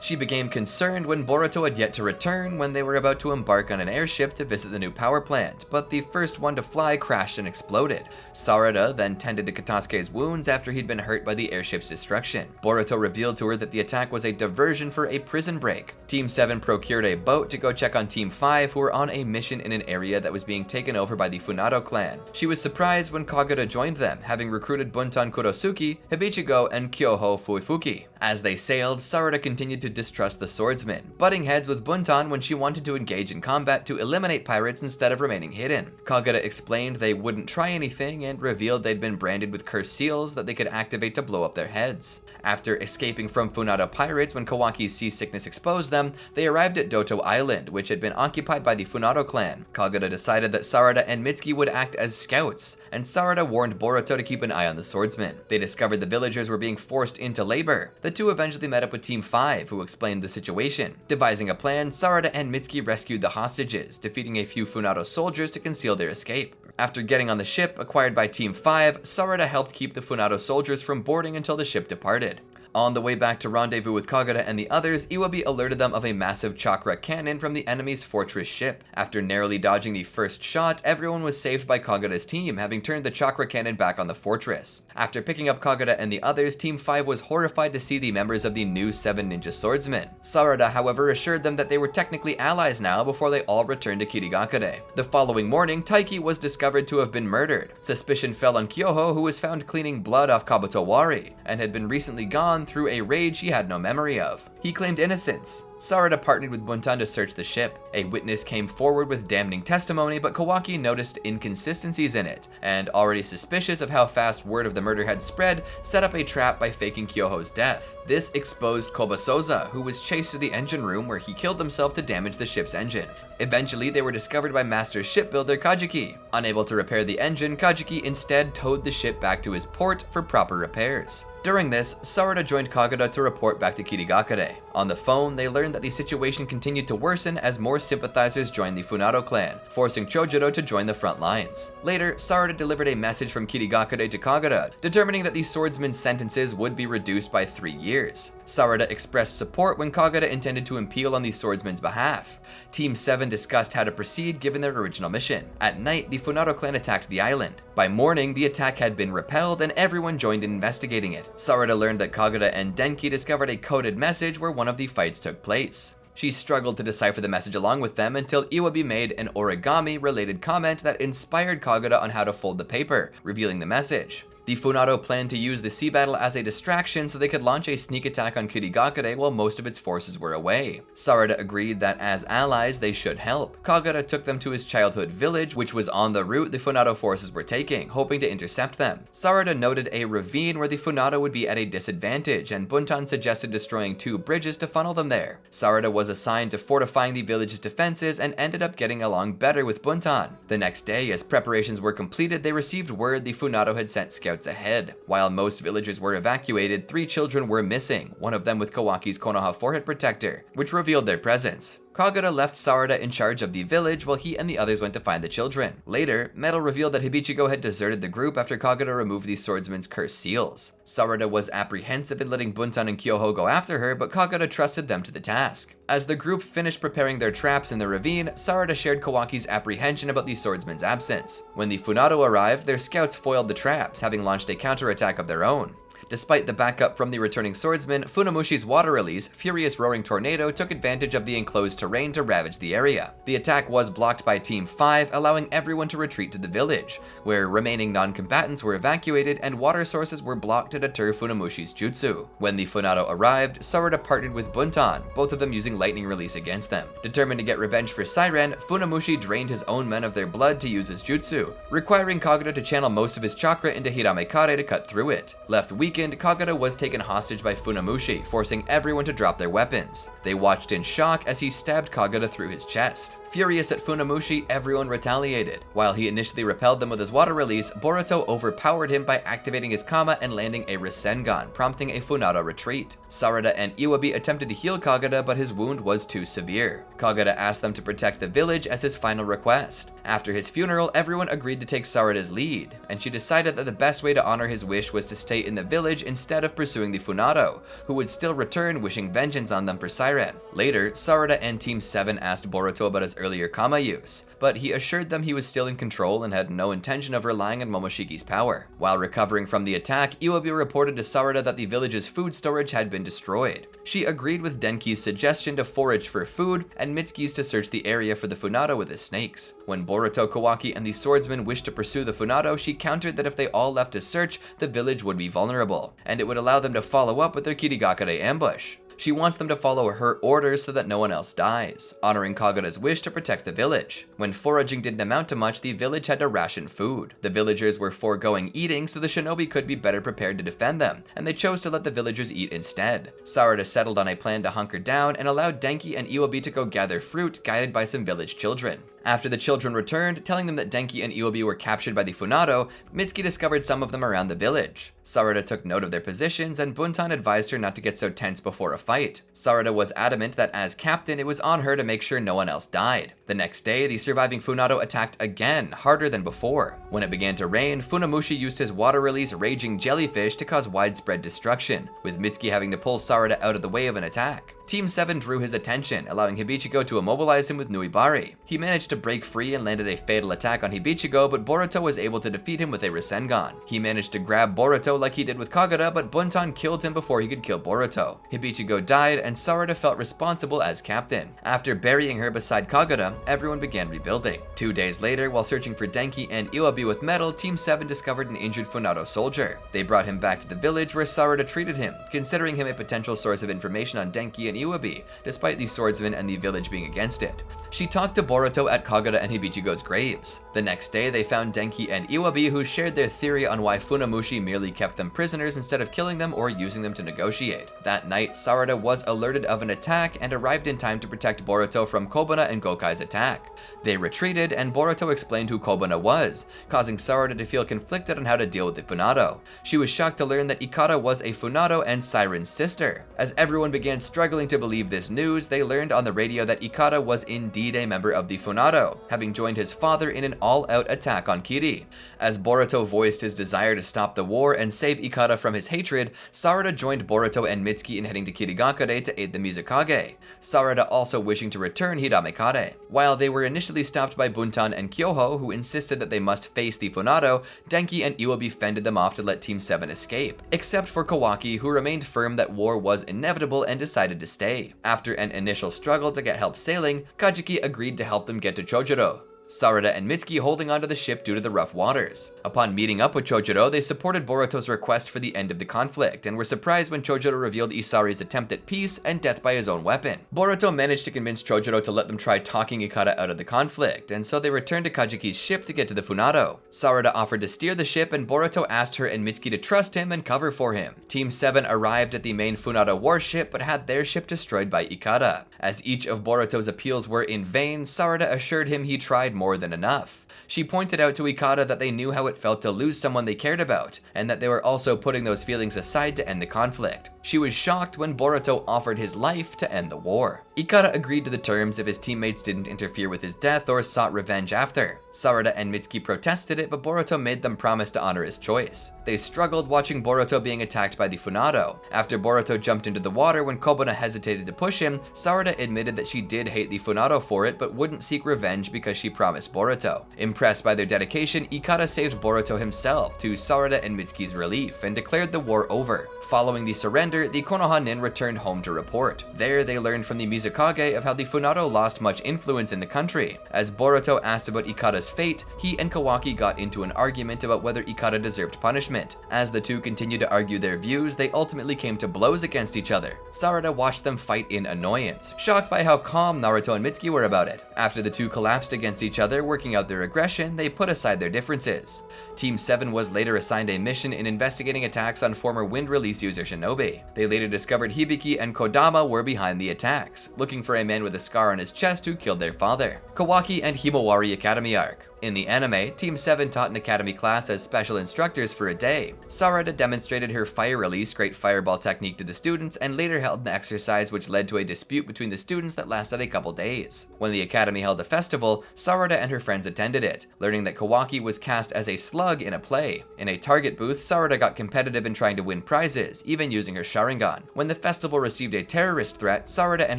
She became concerned when Boruto had yet to return when they were about to embark on an airship to visit the new power plant, but the first one to fly crashed and exploded. Sarada then tended to Katasuke's wounds after he'd been hurt by the airship's destruction. Boruto revealed to her that the attack was a diversion for a prison break. Team 7 procured a boat to go check on Team 5, who were on a mission in an area that was being taken over by the Funado clan. She was surprised when Kagura joined them, having recruited Buntan Kurosuke, Hibichigo, and Kyoho Fuifuki. As they sailed, Sarada continued to distrust the swordsman, butting heads with Buntan when she wanted to engage in combat to eliminate pirates instead of remaining hidden. Kagura explained they wouldn't try anything and revealed they'd been branded with cursed seals that they could activate to blow up their heads. After escaping from Funado pirates when Kawaki's seasickness exposed them, they arrived at Doto Island, which had been occupied by the Funado clan. Kagura decided that Sarada and Mitsuki would act as scouts, and Sarada warned Boruto to keep an eye on the swordsman. They discovered the villagers were being forced into labor. The two eventually met up with Team 5, who explained the situation. Devising a plan, Sarada and Mitsuki rescued the hostages, defeating a few Funado soldiers to conceal their escape. After getting on the ship acquired by Team 5, Sarada helped keep the Funado soldiers from boarding until the ship departed. On the way back to rendezvous with Kagura and the others, Iwabi alerted them of a massive chakra cannon from the enemy's fortress ship. After narrowly dodging the first shot, everyone was saved by Kagura's team, having turned the chakra cannon back on the fortress. After picking up Kagura and the others, Team 5 was horrified to see the members of the new 7 ninja swordsmen. Sarada, however, assured them that they were technically allies now before they all returned to Kirigakure. The following morning, Taiki was discovered to have been murdered. Suspicion fell on Kyoho, who was found cleaning blood off Kabutowari, and had been recently gone through a rage he had no memory of. He claimed innocence. Sarada partnered with Buntan to search the ship. A witness came forward with damning testimony, but Kawaki noticed inconsistencies in it, and already suspicious of how fast word of the murder had spread, set up a trap by faking Kyoho's death. This exposed Kobasoza, who was chased to the engine room where he killed himself to damage the ship's engine. Eventually, they were discovered by master shipbuilder Kajiki. Unable to repair the engine, Kajiki instead towed the ship back to his port for proper repairs. During this, Sarada joined Kagura to report back to Kirigakure. On the phone, they learned that the situation continued to worsen as more sympathizers joined the Funado clan, forcing Chojuro to join the front lines. Later, Sarada delivered a message from Kirigakure to Kagura, determining that the swordsmen's sentences would be reduced by 3 years. Sarada expressed support when Kagura intended to impale on the swordsmen's behalf. Team 7 discussed how to proceed given their original mission. At night, the Funado clan attacked the island. By morning, the attack had been repelled and everyone joined in investigating it. Sarada learned that Kagura and Denki discovered a coded message where one of the fights took place. She struggled to decipher the message along with them until Iwabi made an origami-related comment that inspired Kagura on how to fold the paper, revealing the message. The Funado planned to use the sea battle as a distraction so they could launch a sneak attack on Kirigakure while most of its forces were away. Sarada agreed that as allies they should help. Kagura took them to his childhood village, which was on the route the Funado forces were taking, hoping to intercept them. Sarada noted a ravine where the Funado would be at a disadvantage, and Buntan suggested destroying 2 bridges to funnel them there. Sarada was assigned to fortifying the village's defenses and ended up getting along better with Buntan. The next day, as preparations were completed, they received word the Funado had sent scouts ahead. While most villagers were evacuated, 3 children were missing, one of them with Kawaki's Konoha forehead protector, which revealed their presence. Kagura left Sarada in charge of the village while he and the others went to find the children. Later, Metal revealed that Hibichigo had deserted the group after Kagura removed the swordsman's cursed seals. Sarada was apprehensive in letting Buntan and Kyoho go after her, but Kagura trusted them to the task. As the group finished preparing their traps in the ravine, Sarada shared Kawaki's apprehension about the swordsman's absence. When the Funado arrived, their scouts foiled the traps, having launched a counterattack of their own. Despite the backup from the returning swordsman, Funamushi's water release, Furious Roaring Tornado, took advantage of the enclosed terrain to ravage the area. The attack was blocked by Team 5, allowing everyone to retreat to the village, where remaining non-combatants were evacuated and water sources were blocked to deter Funamushi's jutsu. When the Funado arrived, Sarada partnered with Buntan, both of them using lightning release against them. Determined to get revenge for Siren, Funamushi drained his own men of their blood to use his jutsu, requiring Kagura to channel most of his chakra into Hiramekare to cut through it. Left weakened, Kagura was taken hostage by Funamushi, forcing everyone to drop their weapons. They watched in shock as he stabbed Kagura through his chest. Furious at Funamushi, everyone retaliated. While he initially repelled them with his water release, Boruto overpowered him by activating his Kama and landing a Rasengan, prompting a Funado retreat. Sarada and Iwabi attempted to heal Kagura, but his wound was too severe. Kagura asked them to protect the village as his final request. After his funeral, everyone agreed to take Sarada's lead, and she decided that the best way to honor his wish was to stay in the village instead of pursuing the Funado, who would still return wishing vengeance on them for Siren. Later, Sarada and Team 7 asked Boruto about his earlier Kama use, but he assured them he was still in control and had no intention of relying on Momoshiki's power. While recovering from the attack, Iwabi reported to Sarada that the village's food storage had been destroyed. She agreed with Denki's suggestion to forage for food and Mitsuki's to search the area for the Funado with his snakes. When Boruto, Kawaki, and the swordsman wished to pursue the Funado, she countered that if they all left to search, the village would be vulnerable, and it would allow them to follow up with their Kirigakure ambush. She wants them to follow her orders so that no one else dies, honoring Kagura's wish to protect the village. When foraging didn't amount to much, the village had to ration food. The villagers were foregoing eating so the shinobi could be better prepared to defend them, and they chose to let the villagers eat instead. Sarada settled on a plan to hunker down and allowed Denki and Iwabi to go gather fruit, guided by some village children. After the children returned, telling them that Denki and Iwabi were captured by the Funado, Mitsuki discovered some of them around the village. Sarada took note of their positions, and Buntan advised her not to get so tense before a fight. Sarada was adamant that as captain, it was on her to make sure no one else died. The next day, the surviving Funado attacked again, harder than before. When it began to rain, Funamushi used his water-release raging jellyfish to cause widespread destruction, with Mitsuki having to pull Sarada out of the way of an attack. Team 7 drew his attention, allowing Hibichigo to immobilize him with Nuibari. He managed to break free and landed a fatal attack on Hibichigo, but Boruto was able to defeat him with a Rasengan. He managed to grab Boruto like he did with Kagura, but Buntan killed him before he could kill Boruto. Hibichigo died, and Sarada felt responsible as captain. After burying her beside Kagura, everyone began rebuilding. 2 days later, while searching for Denki and Iwabi with metal, Team 7 discovered an injured Funado soldier. They brought him back to the village where Sarada treated him, considering him a potential source of information on Denki and Iwabi, despite the swordsman and the village being against it. She talked to Boruto at Kagura and Hibichigo's graves. The next day, they found Denki and Iwabi, who shared their theory on why Funamushi merely kept them prisoners instead of killing them or using them to negotiate. That night, Sarada was alerted of an attack and arrived in time to protect Boruto from Kobana and Gokai's attack. They retreated, and Boruto explained who Kobana was, causing Sarada to feel conflicted on how to deal with the Funado. She was shocked to learn that Ikara was a Funado and Siren's sister. As everyone began struggling to believe this news, they learned on the radio that Ikara was indeed a member of the Funado, having joined his father in an all-out attack on Kiri. As Boruto voiced his desire to stop the war and save Ikara from his hatred, Sarada joined Boruto and Mitsuki in heading to Kirigakure to aid the Mizukage, Sarada also wishing to return Hiramekare. While they were initially stopped by Buntan and Kyoho, who insisted that they must face the Funado, Denki and Iwabi fended them off to let Team 7 escape, except for Kawaki, who remained firm that war was inevitable and decided to stay. After an initial struggle to get help sailing, Kajiki agreed to help them get to Chojuro, Sarada and Mitsuki holding onto the ship due to the rough waters. Upon meeting up with Chojuro, they supported Boruto's request for the end of the conflict, and were surprised when Chojuro revealed Isari's attempt at peace and death by his own weapon. Boruto managed to convince Chojuro to let them try talking Ikara out of the conflict, and so they returned to Kajiki's ship to get to the Funado. Sarada offered to steer the ship, and Boruto asked her and Mitsuki to trust him and cover for him. Team 7 arrived at the main Funado warship, but had their ship destroyed by Ikara. As each of Boruto's appeals were in vain, Sarada assured him he tried more than enough. She pointed out to Ikara that they knew how it felt to lose someone they cared about, and that they were also putting those feelings aside to end the conflict. She was shocked when Boruto offered his life to end the war. Ikara agreed to the terms if his teammates didn't interfere with his death or sought revenge after. Sarada and Mitsuki protested it, but Boruto made them promise to honor his choice. They struggled watching Boruto being attacked by the Funado. After Boruto jumped into the water when Kobana hesitated to push him, Sarada admitted that she did hate the Funado for it, but wouldn't seek revenge because she promised Boruto. Impressed by their dedication, Ikara saved Boruto himself, to Sarada and Mitsuki's relief, and declared the war over. Following the surrender, the Konoha nin returned home to report. There, they learned from the Mizukage of how the Funado lost much influence in the country. As Boruto asked about Ikara's fate, he and Kawaki got into an argument about whether Ikara deserved punishment. As the two continued to argue their views, they ultimately came to blows against each other. Sarada watched them fight in annoyance, shocked by how calm Naruto and Mitsuki were about it. After the two collapsed against each other, working out their aggression, they put aside their differences. Team 7 was later assigned a mission in investigating attacks on former Wind Release user Shinobi. They later discovered Hibiki and Kodama were behind the attacks, looking for a man with a scar on his chest who killed their father. Kawaki and Himawari Academy arc. In the anime, Team 7 taught an academy class as special instructors for a day. Sarada demonstrated her fire release great fireball technique to the students, and later held an exercise which led to a dispute between the students that lasted a couple days. When the academy held a festival, Sarada and her friends attended it, learning that Kawaki was cast as a slug in a play. In a target booth, Sarada got competitive in trying to win prizes, even using her Sharingan. When the festival received a terrorist threat, Sarada and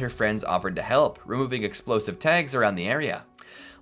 her friends offered to help, removing explosive tags around the area.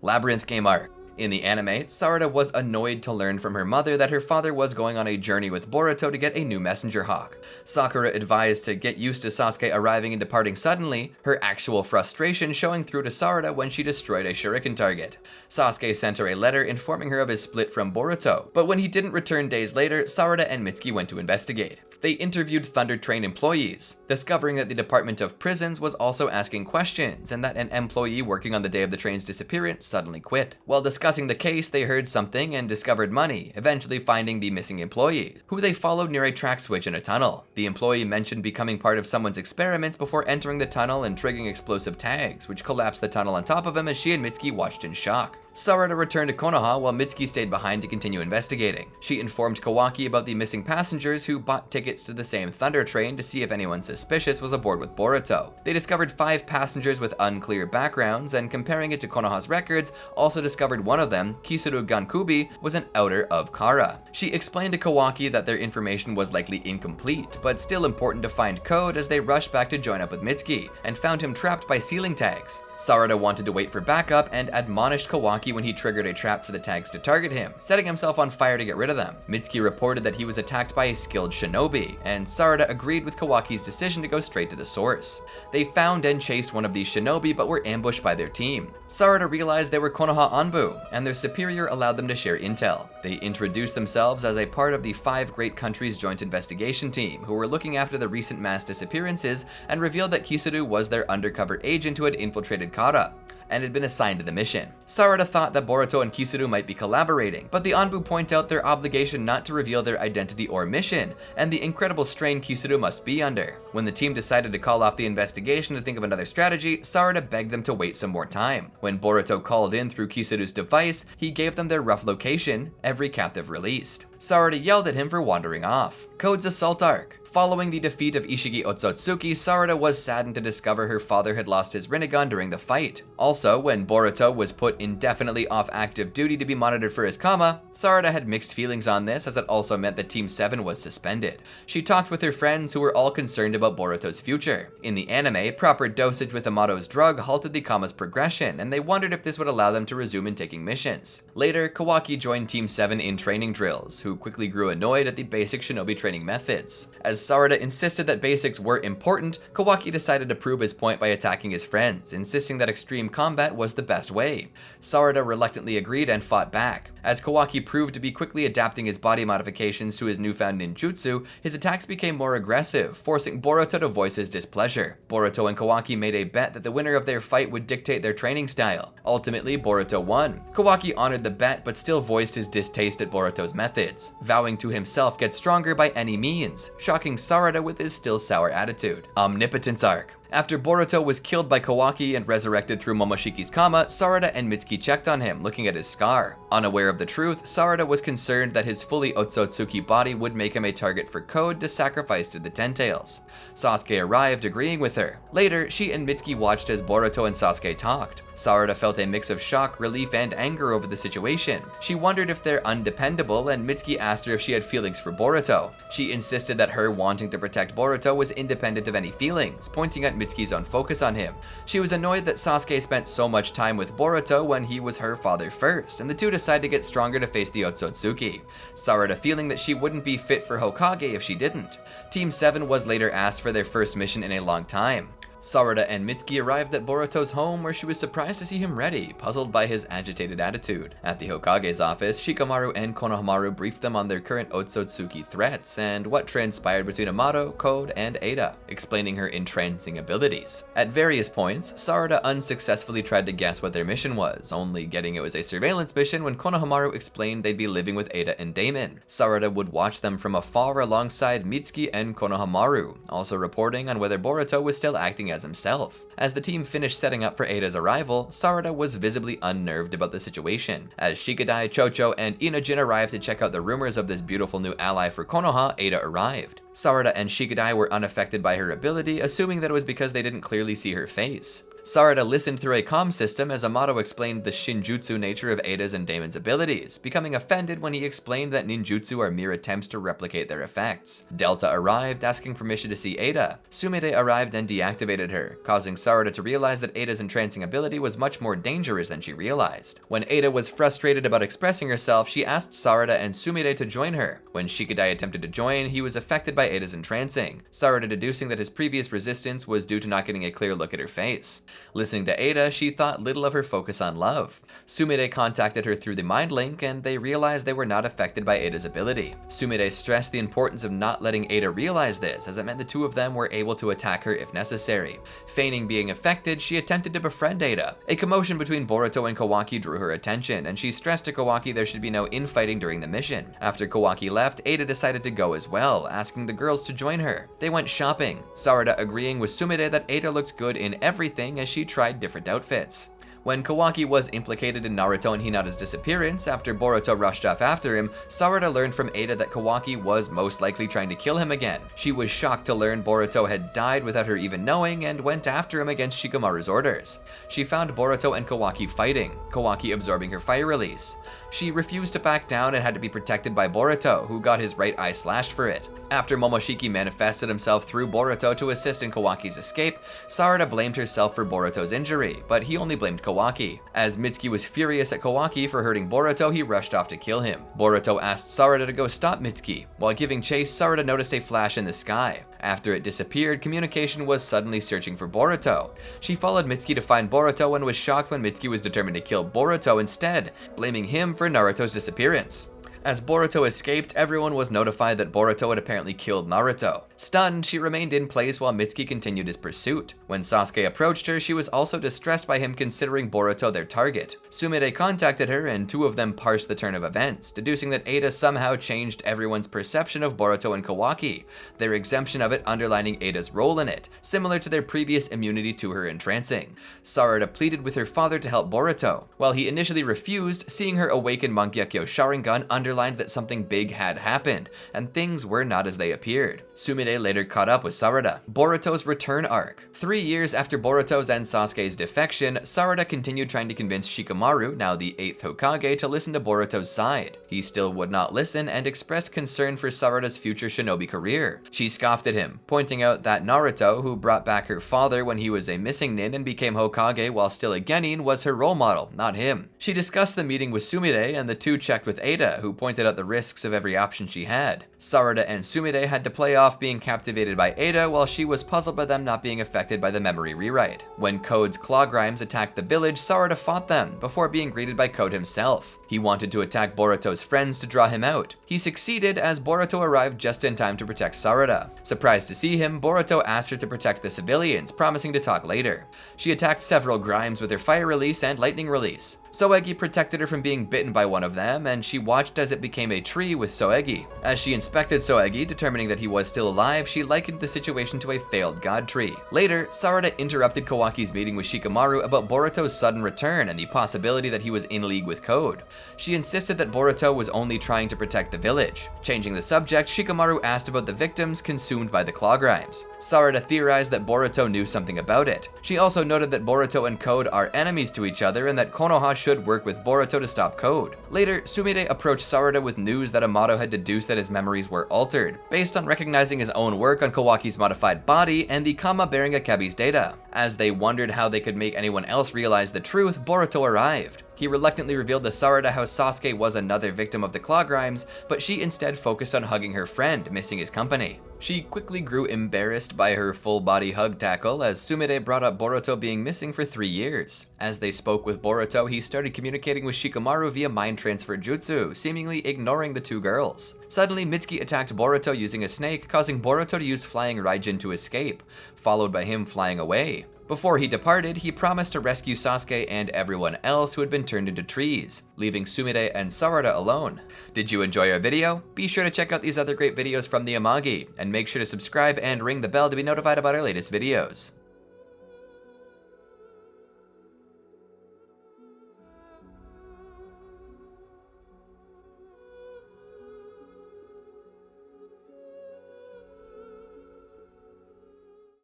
Labyrinth Game Arc. In the anime, Sarada was annoyed to learn from her mother that her father was going on a journey with Boruto to get a new messenger hawk. Sakura advised to get used to Sasuke arriving and departing suddenly, her actual frustration showing through to Sarada when she destroyed a shuriken target. Sasuke sent her a letter informing her of his split from Boruto, but when he didn't return days later, Sarada and Mitsuki went to investigate. They interviewed Thunder Train employees, discovering that the Department of Prisons was also asking questions and that an employee working on the day of the train's disappearance suddenly quit. While discussing the case, they heard something and discovered money, eventually finding the missing employee, who they followed near a track switch in a tunnel. The employee mentioned becoming part of someone's experiments before entering the tunnel and triggering explosive tags, which collapsed the tunnel on top of him as she and Mitsuki watched in shock. Sarada returned to Konoha while Mitsuki stayed behind to continue investigating. She informed Kawaki about the missing passengers who bought tickets to the same Thunder Train to see if anyone suspicious was aboard with Boruto. They discovered 5 passengers with unclear backgrounds, and comparing it to Konoha's records, also discovered one of them, Kisuru Gankubi, was an outer of Kara. She explained to Kawaki that their information was likely incomplete, but still important to find code as they rushed back to join up with Mitsuki, and found him trapped by ceiling tags. Sarada wanted to wait for backup and admonished Kawaki when he triggered a trap for the tags to target him, setting himself on fire to get rid of them. Mitsuki reported that he was attacked by a skilled shinobi, and Sarada agreed with Kawaki's decision to go straight to the source. They found and chased one of these shinobi but were ambushed by their team. Sarada realized they were Konoha Anbu, and their superior allowed them to share intel. They introduced themselves as a part of the 5 Great Countries Joint Investigation Team, who were looking after the recent mass disappearances, and revealed that Kisuru was their undercover agent who had infiltrated Kara and had been assigned to the mission. Sarada thought that Boruto and Kisuru might be collaborating, but the Anbu point out their obligation not to reveal their identity or mission, and the incredible strain Kisuru must be under. When the team decided to call off the investigation to think of another strategy, Sarada begged them to wait some more time. When Boruto called in through Kisuru's device, he gave them their rough location, every captive released. Sarada yelled at him for wandering off. Code's Assault Arc. Following the defeat of Ishigi Otsutsuki, Sarada was saddened to discover her father had lost his Rinnegan during the fight. Also, when Boruto was put indefinitely off active duty to be monitored for his coma, Sarada had mixed feelings on this, as it also meant that Team 7 was suspended. She talked with her friends who were all concerned about Boruto's future. In the anime, proper dosage with Amato's drug halted the coma's progression, and they wondered if this would allow them to resume in taking missions. Later, Kawaki joined Team 7 in training drills, who quickly grew annoyed at the basic shinobi training methods. As Sarada insisted that basics were important, Kawaki decided to prove his point by attacking his friends, insisting that extreme combat was the best way. Sarada reluctantly agreed and fought back. As Kawaki proved to be quickly adapting his body modifications to his newfound ninjutsu, his attacks became more aggressive, forcing Boruto to voice his displeasure. Boruto and Kawaki made a bet that the winner of their fight would dictate their training style. Ultimately, Boruto won. Kawaki honored the bet but still voiced his distaste at Boruto's methods, vowing to himself get stronger by any means, shocking Sarada with his still sour attitude. Omnipotence Arc. After Boruto was killed by Kawaki and resurrected through Momoshiki's kama, Sarada and Mitsuki checked on him, looking at his scar. Unaware of the truth, Sarada was concerned that his fully Otsutsuki body would make him a target for Code to sacrifice to the Ten Tails. Sasuke arrived, agreeing with her. Later, she and Mitsuki watched as Boruto and Sasuke talked. Sarada felt a mix of shock, relief, and anger over the situation. She wondered if they're undependable, and Mitsuki asked her if she had feelings for Boruto. She insisted that her wanting to protect Boruto was independent of any feelings, pointing at Mitsuki's own focus on him. She was annoyed that Sasuke spent so much time with Boruto when he was her father first, and the two decided to get stronger to face the Otsutsuki. Sarada feeling that she wouldn't be fit for Hokage if she didn't. Team 7 was later asked for their first mission in a long time. Sarada and Mitsuki arrived at Boruto's home, where she was surprised to see him ready, puzzled by his agitated attitude. At the Hokage's office, Shikamaru and Konohamaru briefed them on their current Otsutsuki threats and what transpired between Amato, Code, and Ada, explaining her entrancing abilities. At various points, Sarada unsuccessfully tried to guess what their mission was, only getting it was a surveillance mission when Konohamaru explained they'd be living with Ada and Damon. Sarada would watch them from afar alongside Mitsuki and Konohamaru, also reporting on whether Boruto was still acting as himself. As the team finished setting up for Ada's arrival, Sarada was visibly unnerved about the situation. As Shikadai, Chocho, and Inojin arrived to check out the rumors of this beautiful new ally for Konoha, Ada arrived. Sarada and Shikadai were unaffected by her ability, assuming that it was because they didn't clearly see her face. Sarada listened through a comm system as Amato explained the shinjutsu nature of Ada's and Damon's abilities, becoming offended when he explained that ninjutsu are mere attempts to replicate their effects. Delta arrived, asking permission to see Ada. Sumire arrived and deactivated her, causing Sarada to realize that Ada's entrancing ability was much more dangerous than she realized. When Ada was frustrated about expressing herself, she asked Sarada and Sumire to join her. When Shikadai attempted to join, he was affected by Ada's entrancing, Sarada deducing that his previous resistance was due to not getting a clear look at her face. Listening to Ada, she thought little of her focus on love. Sumire contacted her through the mind link, and they realized they were not affected by Ada's ability. Sumire stressed the importance of not letting Ada realize this, as it meant the two of them were able to attack her if necessary. Feigning being affected, she attempted to befriend Ada. A commotion between Boruto and Kawaki drew her attention, and she stressed to Kawaki there should be no infighting during the mission. After Kawaki left, Ada decided to go as well, asking the girls to join her. They went shopping, Sarada agreeing with Sumire that Ada looked good in everything as she tried different outfits. When Kawaki was implicated in Naruto and Hinata's disappearance after Boruto rushed off after him, Sarada learned from Ada that Kawaki was most likely trying to kill him again. She was shocked to learn Boruto had died without her even knowing and went after him against Shikamaru's orders. She found Boruto and Kawaki fighting, Kawaki absorbing her fire release. She refused to back down and had to be protected by Boruto, who got his right eye slashed for it. After Momoshiki manifested himself through Boruto to assist in Kawaki's escape, Sarada blamed herself for Boruto's injury, but he only blamed Kawaki. As Mitsuki was furious at Kawaki for hurting Boruto, he rushed off to kill him. Boruto asked Sarada to go stop Mitsuki. While giving chase, Sarada noticed a flash in the sky. After it disappeared, communication was suddenly searching for Boruto. She followed Mitsuki to find Boruto and was shocked when Mitsuki was determined to kill Boruto instead, blaming him for Naruto's disappearance. As Boruto escaped, everyone was notified that Boruto had apparently killed Naruto. Stunned, she remained in place while Mitsuki continued his pursuit. When Sasuke approached her, she was also distressed by him considering Boruto their target. Sumire contacted her, and two of them parsed the turn of events, deducing that Ada somehow changed everyone's perception of Boruto and Kawaki, their exemption of it underlining Ada's role in it, similar to their previous immunity to her entrancing. Sarada pleaded with her father to help Boruto. While he initially refused, seeing her awaken Mangyakyo Sharingan underlined that something big had happened, and things were not as they appeared. Sumire later caught up with Sarada. Boruto's return arc. 3 years after Boruto's and Sasuke's defection, Sarada continued trying to convince Shikamaru, now the 8th Hokage, to listen to Boruto's side. He still would not listen and expressed concern for Sarada's future shinobi career. She scoffed at him, pointing out that Naruto, who brought back her father when he was a missing nin and became Hokage while still a genin, was her role model, not him. She discussed the meeting with Sumire, and the two checked with Ada, who pointed out the risks of every option she had. Sarada and Sumire had to play off being captivated by Ada while she was puzzled by them not being affected by the memory rewrite. When Code's claw grimes attacked the village, Sarada fought them, before being greeted by Code himself. He wanted to attack Boruto's friends to draw him out. He succeeded as Boruto arrived just in time to protect Sarada. Surprised to see him, Boruto asked her to protect the civilians, promising to talk later. She attacked several grimes with her fire release and lightning release. Soegi protected her from being bitten by one of them, and she watched as it became a tree with Soegi. As she inspected Soegi, determining that he was still alive, she likened the situation to a failed god tree. Later, Sarada interrupted Kawaki's meeting with Shikamaru about Boruto's sudden return and the possibility that he was in league with Code. She insisted that Boruto was only trying to protect the village. Changing the subject, Shikamaru asked about the victims consumed by the claw grimes. Sarada theorized that Boruto knew something about it. She also noted that Boruto and Code are enemies to each other and that Konoha should work with Boruto to stop Code. Later, Sumire approached Sarada with news that Amato had deduced that his memories were altered, based on recognizing his own work on Kawaki's modified body and the Kama bearing Akebi's data. As they wondered how they could make anyone else realize the truth, Boruto arrived. He reluctantly revealed to Sarada how Sasuke was another victim of the claw grimes, but she instead focused on hugging her friend, missing his company. She quickly grew embarrassed by her full-body hug tackle as Sumire brought up Boruto being missing for 3 years. As they spoke with Boruto, he started communicating with Shikamaru via mind transfer jutsu, seemingly ignoring the two girls. Suddenly, Mitsuki attacked Boruto using a snake, causing Boruto to use flying Raijin to escape, followed by him flying away. Before he departed, he promised to rescue Sasuke and everyone else who had been turned into trees, leaving Sumire and Sarada alone. Did you enjoy our video? Be sure to check out these other great videos from the Amagi, and make sure to subscribe and ring the bell to be notified about our latest videos.